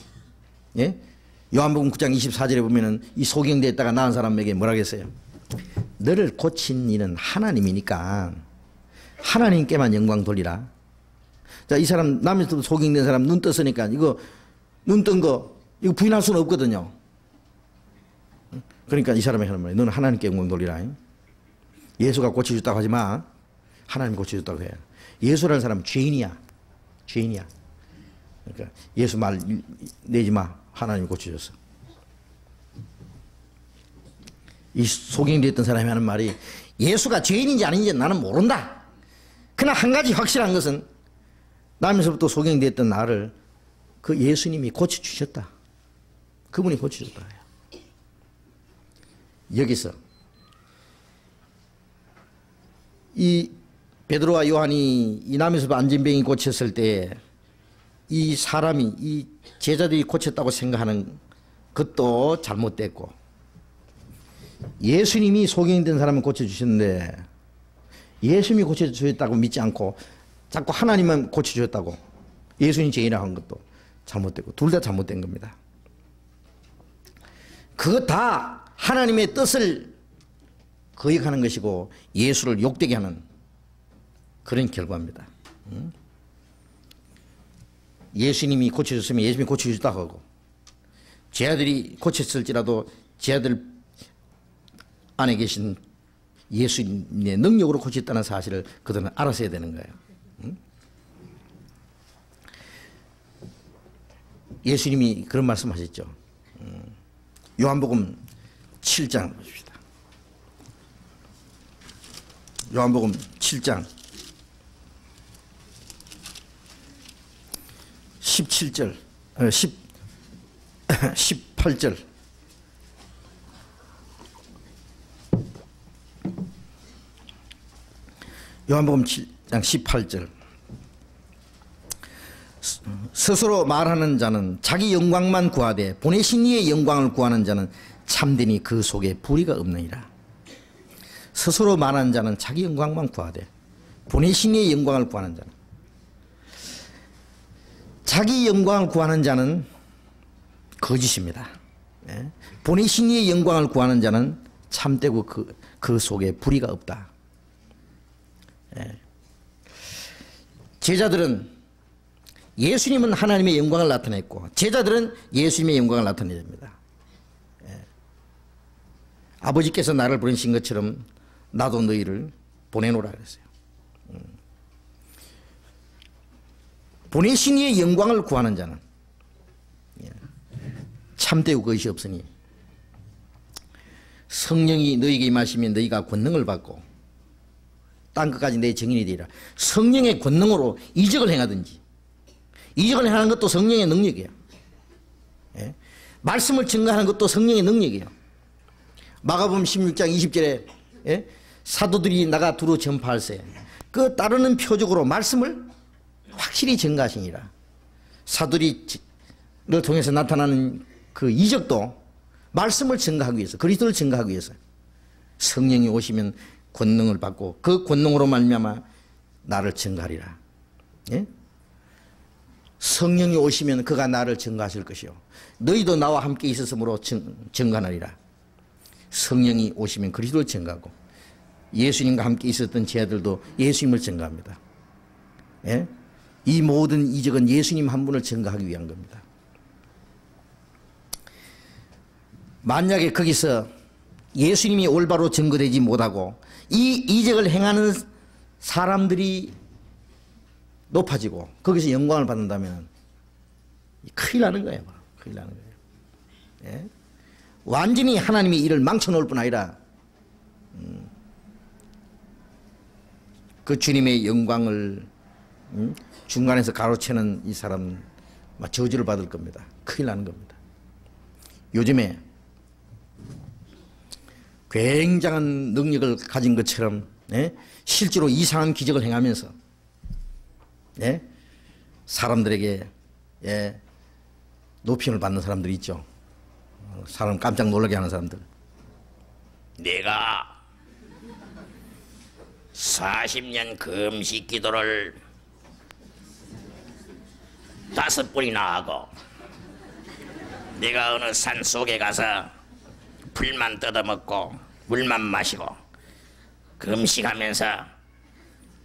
S1: 요한복음 9장 24절에 보면은 이 소경됐다가 나은 사람에게 뭐라고 했어요? 너를 고친 이는 하나님이니까 하나님께만 영광 돌리라. 자, 이 사람 나면서부터 소경된 사람 눈 떴으니까 이거 눈 뜬 거 이거 부인할 수는 없거든요. 그러니까 이 사람이 하는 말이에요. 너는 하나님께 영광 돌리라. 예수가 고쳐줬다고 하지 마. 하나님 고쳐줬다고 해. 예수라는 사람은 죄인이야. 죄인이야. 그러니까 예수 말 내지 마. 하나님이 고쳐줬어. 이 소경되었던 사람이 하는 말이 예수가 죄인인지 아닌지 나는 모른다. 그러나 한 가지 확실한 것은 나면서부터 소경되었던 나를 그 예수님이 고쳐주셨다. 그분이 고쳐줬다. 여기서 이 베드로와 요한이 이 나면서부터 안진병이 고쳤을 때 이 사람이 이 제자들이 고쳤다고 생각하는 것도 잘못됐고 예수님이 소경된 사람을 고쳐주셨는데 예수님이 고쳐주셨다고 믿지 않고 자꾸 하나님만 고쳐주셨다고 예수님 죄인이라고 한 것도 잘못됐고 둘 다 잘못된 겁니다. 그거 다 하나님의 뜻을 거역하는 것이고 예수를 욕되게 하는 그런 결과입니다. 예수님이 고쳐줬으면 예수님이 고쳐주셨다고 하고 제자들이 고쳤을지라도 제자들 안에 계신 예수님의 능력으로 고쳤다는 사실을 그들은 알았어야 되는 거예요. 예수님이 그런 말씀하셨죠. 요한복음 7장 보십시다. 요한복음 7장 17절 18절 요한복음 7장 18절 스스로 말하는 자는 자기 영광만 구하되 보내신 이의 영광을 구하는 자는 참되니 그 속에 불의가 없느니라. 스스로 말하는 자는 자기 영광만 구하되 보내신 이의 영광을 구하는 자는, 자기 영광을 구하는 자는 거짓입니다. 예? 보내신 이의 영광을 구하는 자는 참되고 그 속에 불의가 없다. 예. 제자들은 예수님은 하나님의 영광을 나타냈고 제자들은 예수님의 영광을 나타내야 됩니다. 예. 아버지께서 나를 보내신 것처럼 나도 너희를 보내노라 그랬어요. 보내신 이의 영광을 구하는 자는 참되고 그것이 없으니 성령이 너희에게 임하시면 너희가 권능을 받고 땅 끝까지 내 증인이 되리라. 성령의 권능으로 이적을 행하든지, 이적을 행하는 것도 성령의 능력이에요. 예? 말씀을 증거하는 것도 성령의 능력이에요. 마가복음 16장 20절에 예? 사도들이 나가 두루 전파할세 그 따르는 표적으로 말씀을 확실히 증가하시니라. 사도들을 통해서 나타나는 그 이적도 말씀을 증가하기 위해서, 그리스도를 증가하기 위해서 성령이 오시면 권능을 받고 그 권능으로 말미암아 나를 증가하리라. 예? 성령이 오시면 그가 나를 증가하실 것이요 너희도 나와 함께 있었으므로 증가하리라. 성령이 오시면 그리스도를 증가하고 예수님과 함께 있었던 제자들도 예수님을 증가합니다. 예? 이 모든 이적은 예수님 한 분을 증가하기 위한 겁니다. 만약에 거기서 예수님이 올바로 증거되지 못하고 이 이적을 행하는 사람들이 높아지고 거기서 영광을 받는다면 큰일 나는 거예요. 큰일 나는 거예요. 예? 완전히 하나님이 이를 망쳐놓을 뿐 아니라 그 주님의 영광을 중간에서 가로채는 이 사람은 저주를 받을 겁니다. 큰일 나는 겁니다. 요즘에 굉장한 능력을 가진 것처럼 예? 실제로 이상한 기적을 행하면서 예? 사람들에게 예? 높임을 받는 사람들이 있죠. 사람 깜짝 놀라게 하는 사람들.
S2: 내가 40년 금식 기도를 5번이나 하고 내가 어느 산 속에 가서 풀만 뜯어먹고 물만 마시고 금식하면서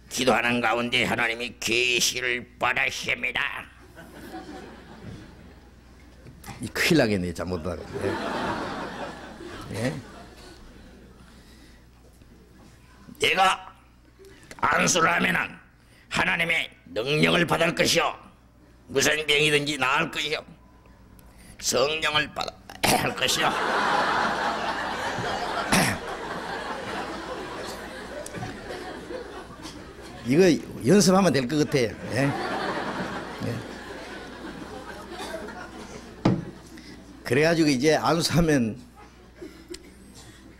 S2: 기도하는 가운데 하나님이 계시를 받으십니다.
S1: 이 큰일 나겠네 잘못하다가. 예. 예?
S2: 내가 안수를 하면은 하나님의 능력을 받을 것이요 무슨 병이든지 나을 것이요 성령을 받아야 할 것이요.
S1: 이거 연습하면 될 것 같아요. 예? 예. 그래가지고 이제 안수하면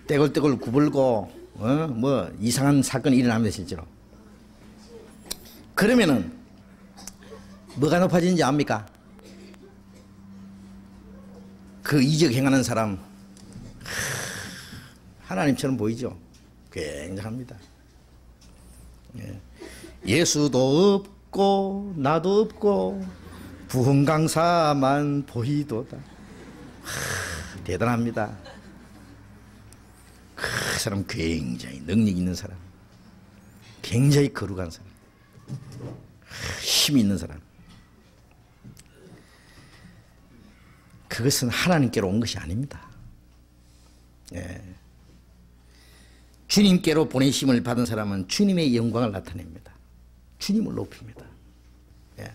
S1: 떼굴떼굴 구불고 뭐 이상한 사건이 일어납니다 실제로. 그러면은 뭐가 높아지는지 압니까? 그 이적 행하는 사람 하나님처럼 보이죠? 굉장합니다. 예. 예수도 없고 나도 없고 부흥강사만 보이도다. 대단합니다. 그 사람 굉장히 능력 있는 사람, 굉장히 거룩한 사람, 힘 있는 사람. 그것은 하나님께로 온 것이 아닙니다. 예. 주님께로 보내심을 받은 사람은 주님의 영광을 나타냅니다. 주님을 높입니다. 예.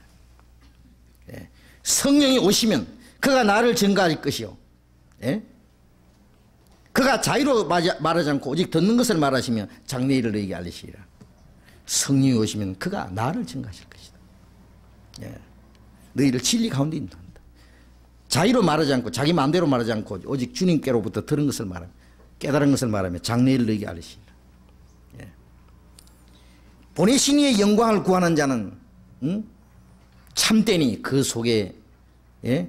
S1: 예. 성령이 오시면 그가 나를 증거할 것이요. 예? 그가 자유로 말하지 않고 오직 듣는 것을 말하시며 장래일을 너희에게 알리시리라. 성령이 오시면 그가 나를 증거하실 것이다. 예. 너희를 진리 가운데 인도한다. 자유로 말하지 않고 자기 마음대로 말하지 않고 오직 주님께로부터 들은 것을 말하며 깨달은 것을 말하며 장래일을 너희에게 알리시리라. 예. 보내신 이의 영광을 구하는 자는 참되니 그 속에 예?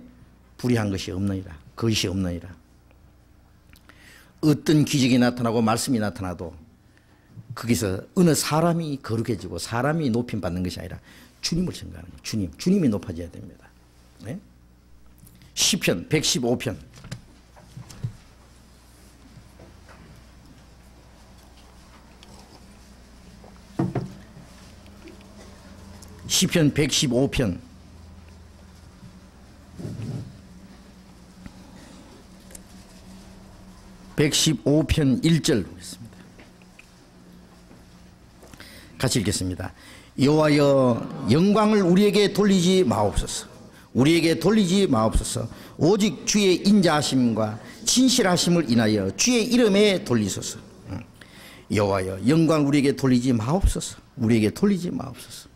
S1: 불의한 것이 없느니라. 그것이 없느니라. 어떤 기적이 나타나고 말씀이 나타나도 거기서 어느 사람이 거룩해지고 사람이 높임 받는 것이 아니라 주님을 생각하는 거예요. 주님이 높아져야 됩니다. 네? 시편 115편 시편 115편 115편 1절 보겠습니다. 같이 읽겠습니다. 여호와여 영광을 우리에게 돌리지 마옵소서. 우리에게 돌리지 마옵소서. 오직 주의 인자하심과 진실하심을 인하여 주의 이름에 돌리소서. 여호와여 영광 우리에게 돌리지 마옵소서. 우리에게 돌리지 마옵소서.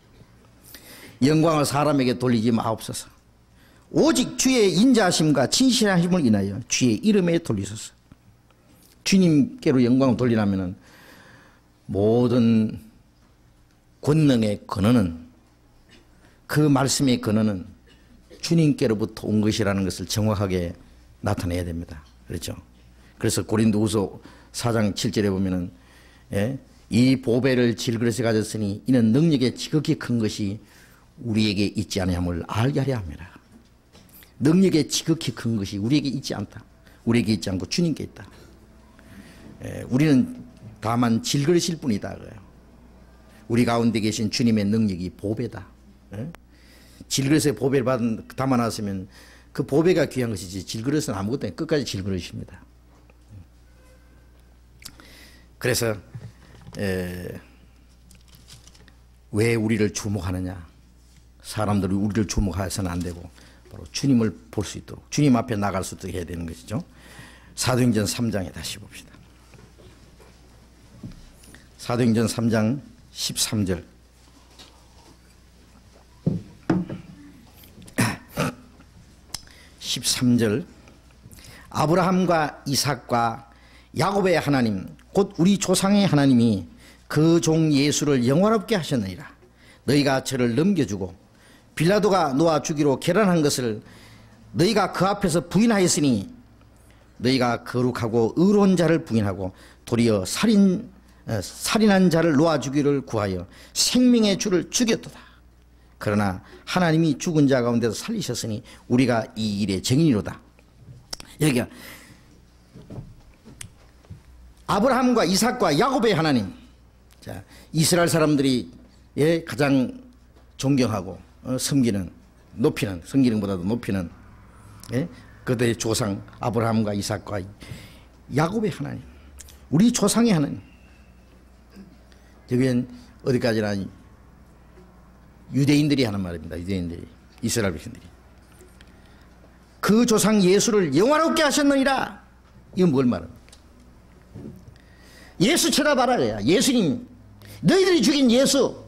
S1: 영광을 사람에게 돌리지 마옵소서. 오직 주의 인자하심과 진실하심을 인하여 주의 이름에 돌리소서. 주님께로 영광을 돌리려면 모든 권능의 근원은, 그 말씀의 근원은 주님께로부터 온 것이라는 것을 정확하게 나타내야 됩니다. 그렇죠? 그래서 고린도후서 4장 7절에 보면은 이 보배를 질그릇에 가졌으니 이는 능력의 지극히 큰 것이 우리에게 있지 아니함을 알게 하려 합니다. 능력의 지극히 큰 것이 우리에게 있지 않다. 우리에게 있지 않고 주님께 있다. 우리는 다만 질그릇일 뿐이다. 우리 가운데 계신 주님의 능력이 보배다. 질그릇에 보배를 담아놨으면 그 보배가 귀한 것이지 질그릇은 아무것도 아니고 끝까지 질그릇입니다. 그래서 왜 우리를 주목하느냐? 사람들이 우리를 주목해서는 안 되고 바로 주님을 볼 수 있도록, 주님 앞에 나갈 수 있도록 해야 되는 것이죠. 사도행전 3장에 다시 봅시다. 사도행전 3장 13절. 아브라함과 이삭과 야곱의 하나님 곧 우리 조상의 하나님이 그 종 예수를 영화롭게 하셨느니라. 너희가 저를 넘겨주고 빌라도가 놓아 주기로 결단한 것을 너희가 그 앞에서 부인하였으니 너희가 거룩하고 의로운 자를 부인하고 도리어 살인한 자를 놓아주기를 구하여 생명의 주를 죽였도다. 그러나 하나님이 죽은 자 가운데서 살리셨으니 우리가 이 일의 증인이로다. 여기가 아브라함과 이삭과 야곱의 하나님, 자, 이스라엘 사람들이 가장 존경하고 섬기는, 높이는, 섬기는 보다도 높이는 그들의 조상 아브라함과 이삭과 야곱의 하나님, 우리 조상의 하나님. 여기는 어디까지나 유대인들이 하는 말입니다. 유대인들이, 이스라엘 백성들이. 그 조상 예수를 영화롭게 하셨느니라. 이건 뭘 말합니까? 예수 쳐다봐라. 예수님, 너희들이 죽인 예수,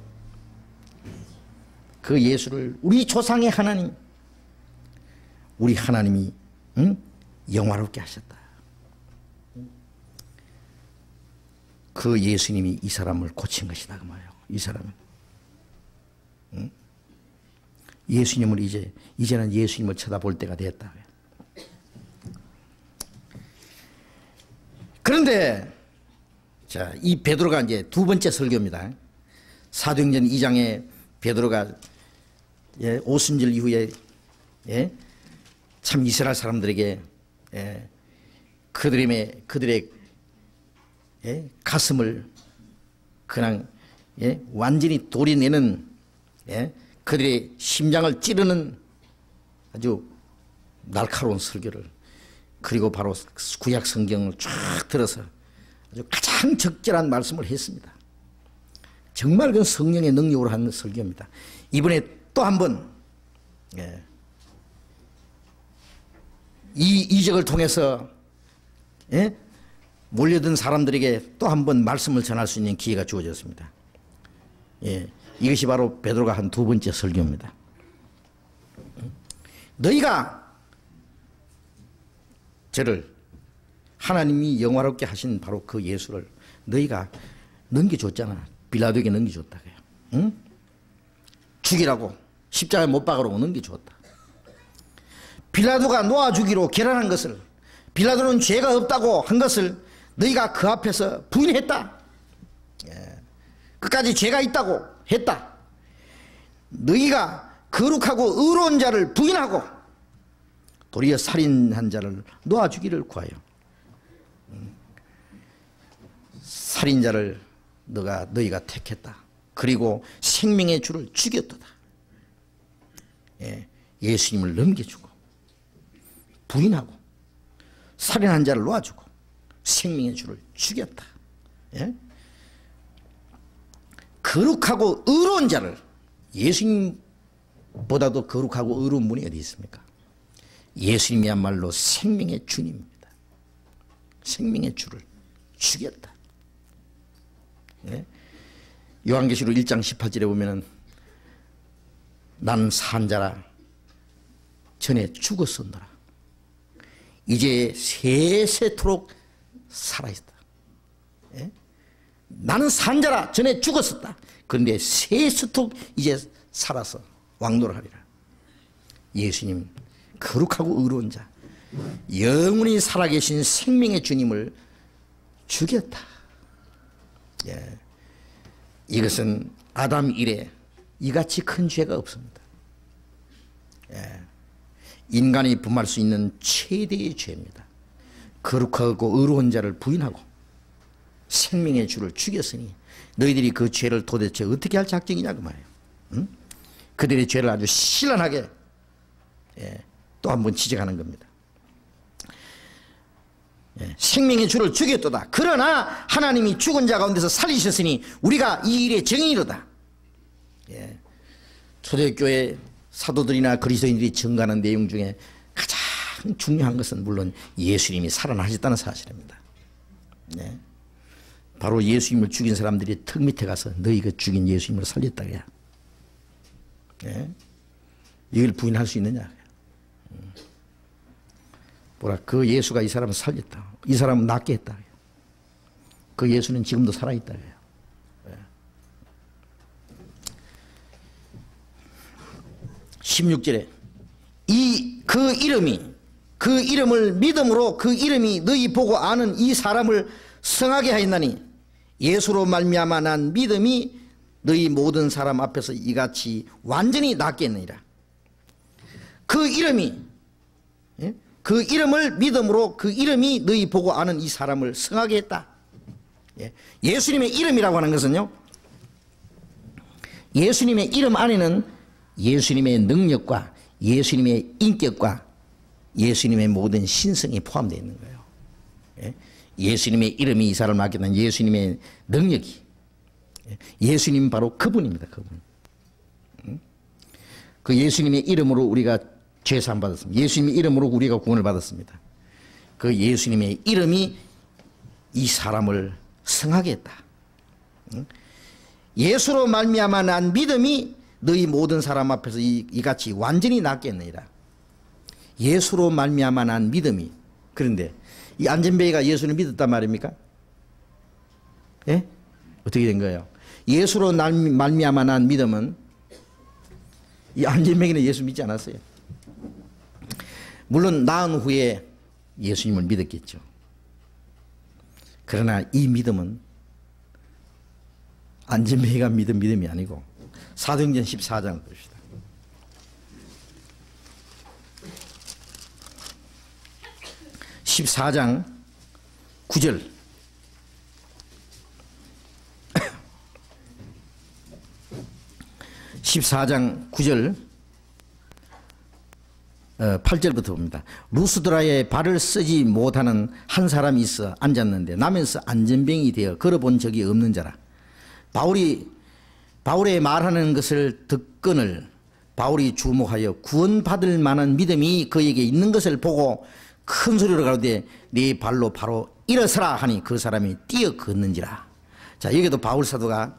S1: 그 예수를 우리 조상의 하나님, 우리 하나님이 영화롭게 하셨다. 그 예수님이 이 사람을 고친 것이다 그 말이에요. 이 사람은 예수님을 이제는 예수님을 쳐다볼 때가 됐다. 그런데 자, 이 베드로가 이제 두 번째 설교입니다. 사도행전 2장에 베드로가 오순절 이후에 참 이스라엘 사람들에게 그들의 가슴을 그냥 완전히 도려내는, 그들의 심장을 찌르는 아주 날카로운 설교를, 그리고 바로 구약 성경을 쫙 들어서 아주 가장 적절한 말씀을 했습니다. 정말 그건 성령의 능력으로 한 설교입니다. 이번에 또 한 번 이 이적을 통해서 몰려든 사람들에게 또 한 번 말씀을 전할 수 있는 기회가 주어졌습니다. 이것이 바로 베드로가 한 두 번째 설교입니다. 너희가 저를, 하나님이 영화롭게 하신 바로 그 예수를 너희가 넘겨줬잖아. 빌라도에게 넘겨줬다. 응? 죽이라고, 십자가에 못 박으라고 넘겨줬다. 빌라도가 놓아주기로 결단한 것을, 빌라도는 죄가 없다고 한 것을 너희가 그 앞에서 부인했다. 끝까지 죄가 있다고 했다. 너희가 거룩하고 의로운 자를 부인하고 도리어 살인한 자를 놓아주기를 구하여. 살인자를 너희가 택했다. 그리고 생명의 주를 죽였도다. 예수님을 넘겨주고 부인하고 살인한 자를 놓아주고 생명의 주를 죽였다. 거룩하고 의로운 자를, 예수님보다도 거룩하고 의로운 분이 어디 있습니까? 예수님이야말로 생명의 주님입니다. 생명의 주를 죽였다. 요한계시록 1장 18절에 보면은 나는 산 자라 전에 죽었었노라. 이제 세세토록 살아있다. 나는 산 자라 전에 죽었었다. 그런데 세세토록 이제 살아서 왕노를 하리라. 예수님, 거룩하고 의로운 자, 영원히 살아계신 생명의 주님을 죽였다. 이것은 아담 이래 이같이 큰 죄가 없습니다. 인간이 범할 수 있는 최대의 죄입니다. 거룩하고 의로운 자를 부인하고 생명의 주를 죽였으니 너희들이 그 죄를 도대체 어떻게 할 작정이냐 그 말이에요. 응? 그들의 죄를 아주 신랄하게 또 한 번 지적하는 겁니다. 생명의 주를 죽였도다. 그러나 하나님이 죽은 자 가운데서 살리셨으니 우리가 이 일의 증인이로다. 초대교회 사도들이나 그리스도인들이 증거하는 내용 중에 가장 중요한 것은 물론 예수님이 살아나셨다는 사실입니다. 바로 예수님을 죽인 사람들이 턱 밑에 가서 너희가 죽인 예수님을 살렸다 그래야. 이걸 부인할 수 있느냐. 뭐라, 그 예수가 이 사람을 살렸다. 이 사람은 낫게 했다. 그 예수는 지금도 살아있다. 16절에 그 이름을 믿음으로 그 이름이 너희 보고 아는 이 사람을 성하게 하였나니 예수로 말미암아 난 믿음이 너희 모든 사람 앞에서 이같이 완전히 낫게 했느니라. 그 이름을 믿음으로 그 이름이 너희 보고 아는 이 사람을 성하게 했다. 예수님의 이름이라고 하는 것은요, 예수님의 이름 안에는 예수님의 능력과 예수님의 인격과 예수님의 모든 신성이 포함되어 있는 거예요. 예수님의 이름이 이 사람을 맡게 된 예수님의 능력이, 예수님 바로 그분입니다. 그분. 그 예수님의 이름으로 우리가 죄사함 받았습니다. 예수님의 이름으로 우리가 구원을 받았습니다. 그 예수님의 이름이 이 사람을 성하게 했다. 예수로 말미암아 난 믿음이 너희 모든 사람 앞에서 이같이 완전히 낫게 했느니라. 예수로 말미암아 난 믿음이. 그런데 이 안전뱅이가 예수를 믿었단 말입니까? 예? 어떻게 된 거예요? 예수로 말미암아 난 믿음은, 이 안전뱅이는 예수 믿지 않았어요. 물론 나은 후에 예수님을 믿었겠죠. 그러나 이 믿음은 안전뱅이가 믿은 믿음이 아니고, 사도행전 14장을 봅시다. (14장 9절) 14장 9절 8절부터 봅니다. 루스드라에 발을 쓰지 못하는 한 사람이 있어 앉았는데 나면서 안전병이 되어 걸어본 적이 없는 자라. 바울의 말하는 것을 듣거늘 바울이 주목하여 구원받을 만한 믿음이 그에게 있는 것을 보고 큰 소리로 가로되 네 발로 바로 일어서라 하니 그 사람이 뛰어 걷는지라. 자, 여기도 바울 사도가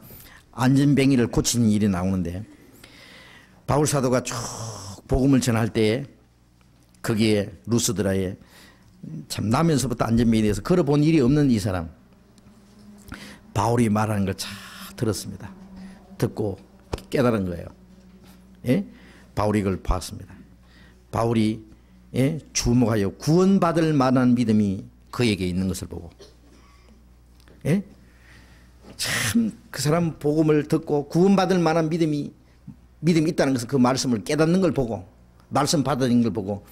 S1: 안전뱅이를 고치는 일이 나오는데, 바울 사도가 쭉 복음을 전할 때에 거기에 루스드라에 참 나면서부터 안전뱅이에 대해서 걸어본 일이 없는 이 사람, 바울이 말하는 걸 잘 들었습니다. 듣고 깨달은 거예요. 예? 바울이 이걸 봤습니다. 바울이 주목하여 구원받을 만한 믿음이 그에게 있는 것을 보고, 참 그 사람 복음을 듣고 구원받을 만한 믿음이 있다는 것은 그 말씀을 깨닫는 걸 보고 말씀 받아들인 걸 보고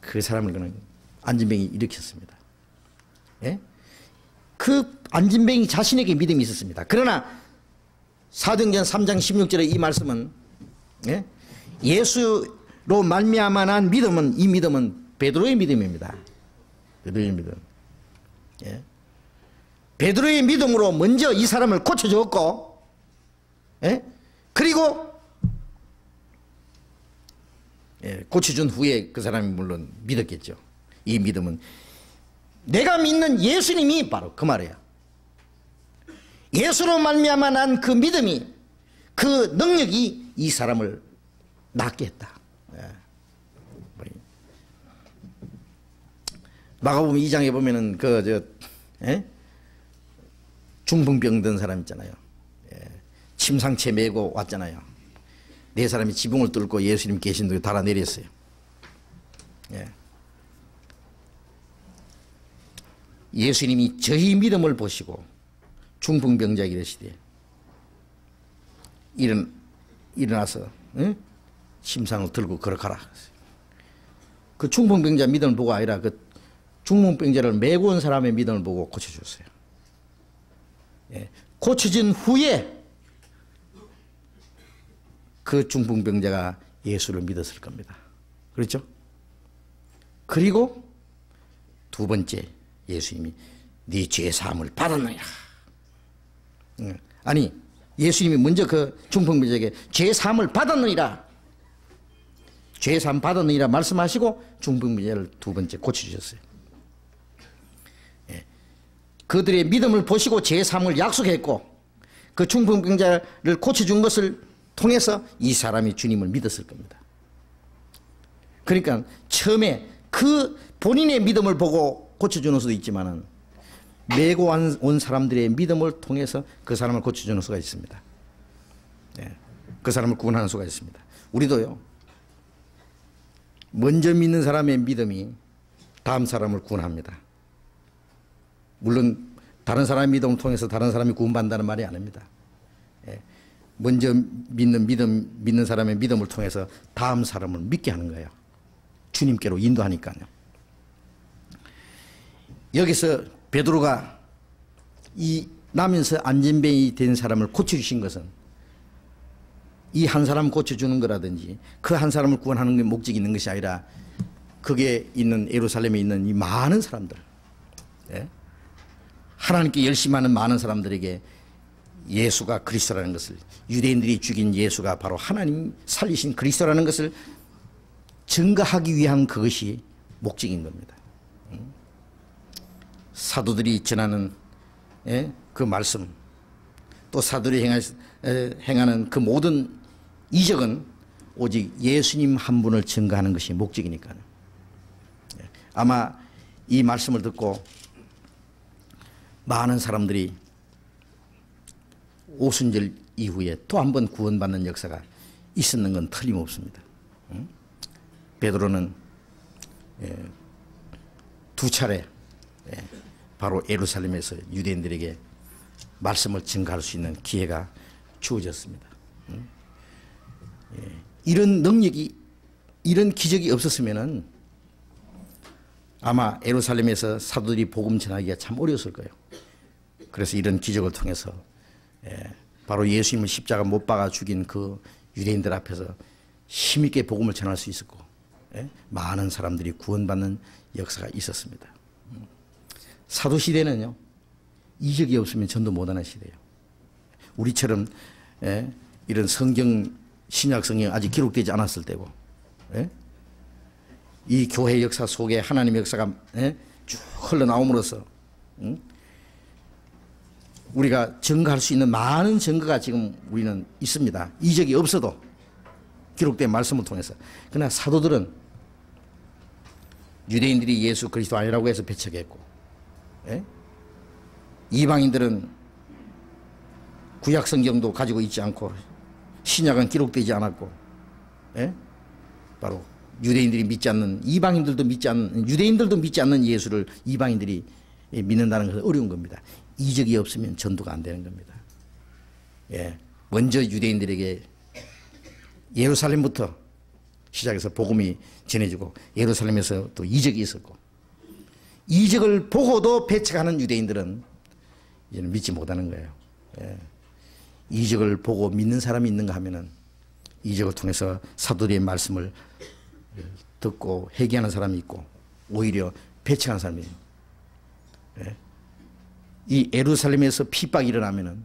S1: 그 사람을 그는 안진뱅이 일으켰습니다. 예? 그 안진뱅이 자신에게 믿음이 있었습니다. 그러나 사도행전 3장 16절의 이 말씀은 예? 예수로 말미암아 난 믿음은 이 믿음은 베드로의 믿음입니다. 베드로의 믿음. 예? 베드로의 믿음으로 먼저 이 사람을 고쳐주었고 예? 그리고 예, 고쳐준 후에 그 사람이 물론 믿었겠죠. 이 믿음은 내가 믿는 예수님이 바로 그 말이에요. 예수로 말미암아 난 그 믿음이 그 능력이 이 사람을 낫게 했다. 예. 마가복음 2장에 보면은 예? 중풍병 든 사람 있잖아요. 예. 침상채 메고 왔잖아요. 네 사람이 지붕을 뚫고 예수님 계신 곳에 달아내렸어요. 예. 예수님이 저희 믿음을 보시고 중풍병자에게 이르시되 일어나서 응? 침상을 들고 걸어가라. 그 중풍병자 믿음을 보고 아니라 그 중풍병자를 메고 온 사람의 믿음을 보고 고쳐줬어요. 예. 고쳐진 후에 그 중풍병자가 예수를 믿었을 겁니다. 그렇죠? 그리고 두 번째 예수님이 네 죄 사함을 받았느니라. 아니 예수님이 먼저 그 중풍병자에게 죄 사함을 받았느니라. 죄 사함 받았느니라 말씀하시고 중풍병자를 두 번째 고쳐주셨어요. 예. 그들의 믿음을 보시고 죄 사함을 약속했고 그 중풍병자를 고쳐준 것을 통해서 이 사람이 주님을 믿었을 겁니다. 그러니까 처음에 그 본인의 믿음을 보고 고쳐주는 수도 있지만은 메고 온 사람들의 믿음을 통해서 그 사람을 고쳐주는 수가 있습니다. 예, 그 사람을 구원하는 수가 있습니다. 우리도요. 먼저 믿는 사람의 믿음이 다음 사람을 구원합니다. 물론 다른 사람의 믿음을 통해서 다른 사람이 구원받는다는 말이 아닙니다. 예, 먼저 믿는 사람의 믿음을 통해서 다음 사람을 믿게 하는 거예요. 주님께로 인도하니까요. 여기서 베드로가 이 나면서 안진뱅이 된 사람을 고쳐주신 것은 이 한 사람 고쳐주는 거라든지 그 한 사람을 구원하는 게 목적이 있는 것이 아니라 거기에 있는 예루살렘에 있는 이 많은 사람들, 예? 하나님께 열심하는 많은 사람들에게 예수가 그리스도라는 것을, 유대인들이 죽인 예수가 바로 하나님 살리신 그리스도라는 것을 증거하기 위한 그것이 목적인 겁니다. 사도들이 전하는 그 말씀, 또 사도들이 행하는 그 모든 이적은 오직 예수님 한 분을 증거하는 것이 목적이니까요. 아마 이 말씀을 듣고 많은 사람들이 오순절 이후에 또 한 번 구원받는 역사가 있었는 건 틀림없습니다. 베드로는 두 차례 바로 예루살렘에서 유대인들에게 말씀을 증거할 수 있는 기회가 주어졌습니다. 이런 능력이, 이런 기적이 없었으면은 아마 예루살렘에서 사도들이 복음 전하기가 참 어려웠을 거예요. 그래서 이런 기적을 통해서 바로 예수님을 십자가 못 박아 죽인 그 유대인들 앞에서 힘있게 복음을 전할 수 있었고 많은 사람들이 구원받는 역사가 있었습니다. 사도시대는요, 이적이 없으면 전도 못하는 시대예요. 우리처럼 이런 신약 성경 아직 기록되지 않았을 때고, 이 교회 역사 속에 하나님의 역사가 쭉 흘러나옴으로써 우리가 증거할 수 있는 많은 증거가 지금 우리는 있습니다. 이적이 없어도 기록된 말씀을 통해서. 그러나 사도들은 유대인들이 예수 그리스도 아니라고 해서 배척했고, 이방인들은 구약 성경도 가지고 있지 않고 신약은 기록되지 않았고, 바로 유대인들이 믿지 않는, 이방인들도 믿지 않는, 유대인들도 믿지 않는 예수를 이방인들이 믿는다는 것은 어려운 겁니다. 이적이 없으면 전도가 안 되는 겁니다. 예, 먼저 유대인들에게 예루살렘부터 시작해서 복음이 전해지고 예루살렘에서 또 이적이 있었고, 이적을 보고도 배척하는 유대인들은 이제는 믿지 못하는 거예요. 예. 이적을 보고 믿는 사람이 있는가 하면은 이적을 통해서 사도들의 말씀을 듣고 회개하는 사람이 있고 오히려 배척하는 사람이 있어요. 예. 이 예루살렘에서 핍박이 일어나면은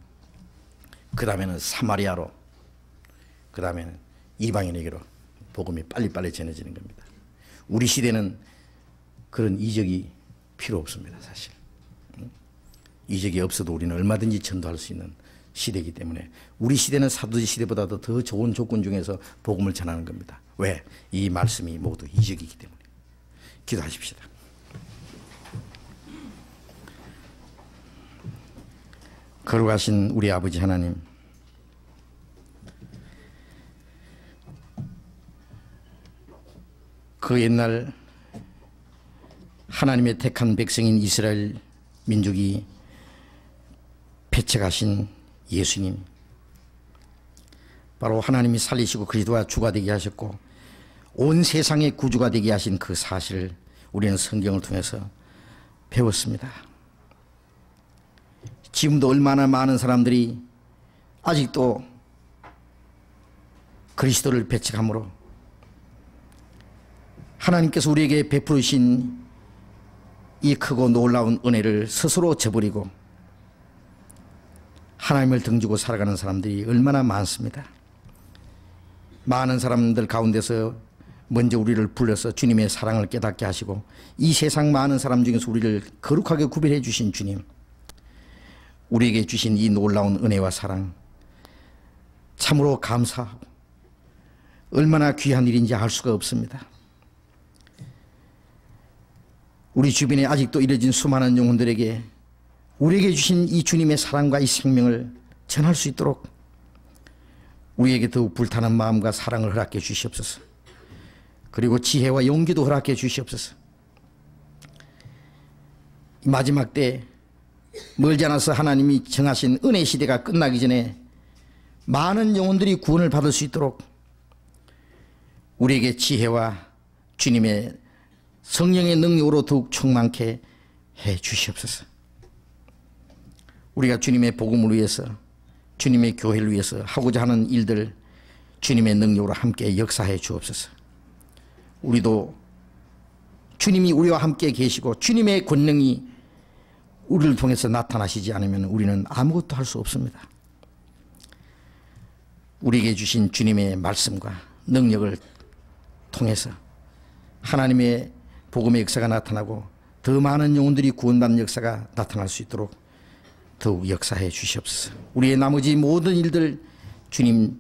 S1: 그 다음에는 사마리아로, 그 다음에는 이방인에게로 복음이 빨리빨리 전해지는 겁니다. 우리 시대는 그런 이적이 필요 없습니다. 사실 이적이 없어도 우리는 얼마든지 전도할 수 있는 시대이기 때문에 우리 시대는 사도지 시대보다도 더 좋은 조건 중에서 복음을 전하는 겁니다. 왜? 이 말씀이 모두 이적이기 때문에. 기도하십시다. 거룩하신 우리 아버지 하나님, 그 옛날 하나님의 택한 백성인 이스라엘 민족이 배척하신 예수님, 바로 하나님이 살리시고 그리스도가 주가 되게 하셨고 온 세상의 구주가 되게 하신 그 사실을 우리는 성경을 통해서 배웠습니다. 지금도 얼마나 많은 사람들이 아직도 그리스도를 배척함으로 하나님께서 우리에게 베푸신 이 크고 놀라운 은혜를 스스로 저버리고 하나님을 등지고 살아가는 사람들이 얼마나 많습니다. 많은 사람들 가운데서 먼저 우리를 불러서 주님의 사랑을 깨닫게 하시고 이 세상 많은 사람 중에서 우리를 거룩하게 구별해 주신 주님, 우리에게 주신 이 놀라운 은혜와 사랑 참으로 감사하고 얼마나 귀한 일인지 알 수가 없습니다. 우리 주변에 아직도 이뤄진 수많은 영혼들에게 우리에게 주신 이 주님의 사랑과 이 생명을 전할 수 있도록 우리에게 더욱 불타는 마음과 사랑을 허락해 주시옵소서. 그리고 지혜와 용기도 허락해 주시옵소서. 마지막 때 멀지 않아서 하나님이 정하신 은혜 시대가 끝나기 전에 많은 영혼들이 구원을 받을 수 있도록 우리에게 지혜와 주님의 성령의 능력으로 더욱 충만케 해 주시옵소서. 우리가 주님의 복음을 위해서, 주님의 교회를 위해서 하고자 하는 일들 주님의 능력으로 함께 역사해 주옵소서. 우리도 주님이 우리와 함께 계시고 주님의 권능이 우리를 통해서 나타나시지 않으면 우리는 아무것도 할 수 없습니다. 우리에게 주신 주님의 말씀과 능력을 통해서 하나님의 복음의 역사가 나타나고 더 많은 영혼들이 구원받는 역사가 나타날 수 있도록 더욱 역사해 주시옵소서. 우리의 나머지 모든 일들 주님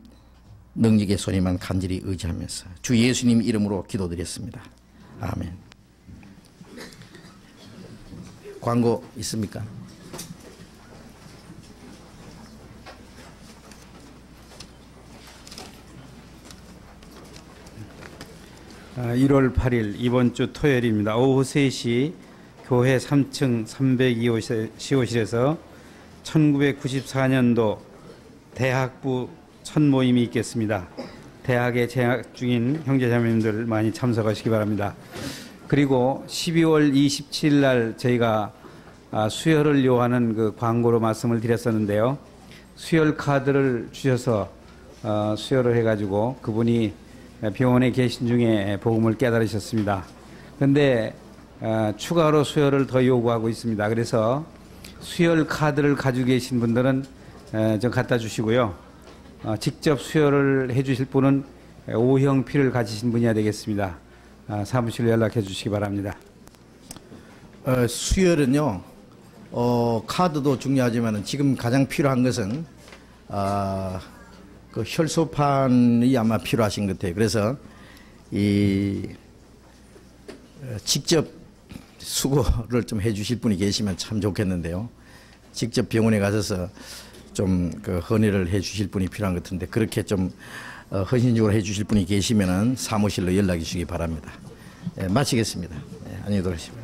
S1: 능력의 손에만 간절히 의지하면서 주 예수님 이름으로 기도드렸습니다. 아멘. 광고 있습니까?
S3: 아, 1월 8일 이번 주 토요일입니다. 오후 3시 교회 3층 302호 시호실에서 1994년도 대학부 첫 모임이 있겠습니다. 대학에 재학 중인 형제자매님들 많이 참석하시기 바랍니다. 그리고 12월 27일 날 저희가 수혈을 요하는 그 광고로 말씀을 드렸었는데요. 수혈 카드를 주셔서 수혈을 해가지고 그분이 병원에 계신 중에 복음을 깨달으셨습니다. 그런데 추가로 수혈을 더 요구하고 있습니다. 그래서 수혈 카드를 가지고 계신 분들은 좀 갖다 주시고요. 직접 수혈을 해 주실 분은 O형 피를 가지신 분이야 되겠습니다. 사무실로 연락해 주시기 바랍니다.
S1: 수혈은요, 카드도 중요하지만 지금 가장 필요한 것은 그 혈소판이 아마 필요하신 것 같아요. 그래서 직접 수고를 좀 해주실 분이 계시면 참 좋겠는데요. 직접 병원에 가셔서 좀 그 헌혈을 해주실 분이 필요한 것 같은데 그렇게 좀 헌신적으로 해주실 분이 계시면은 사무실로 연락해 주시기 바랍니다. 마치겠습니다. 안녕히 들어가십시오.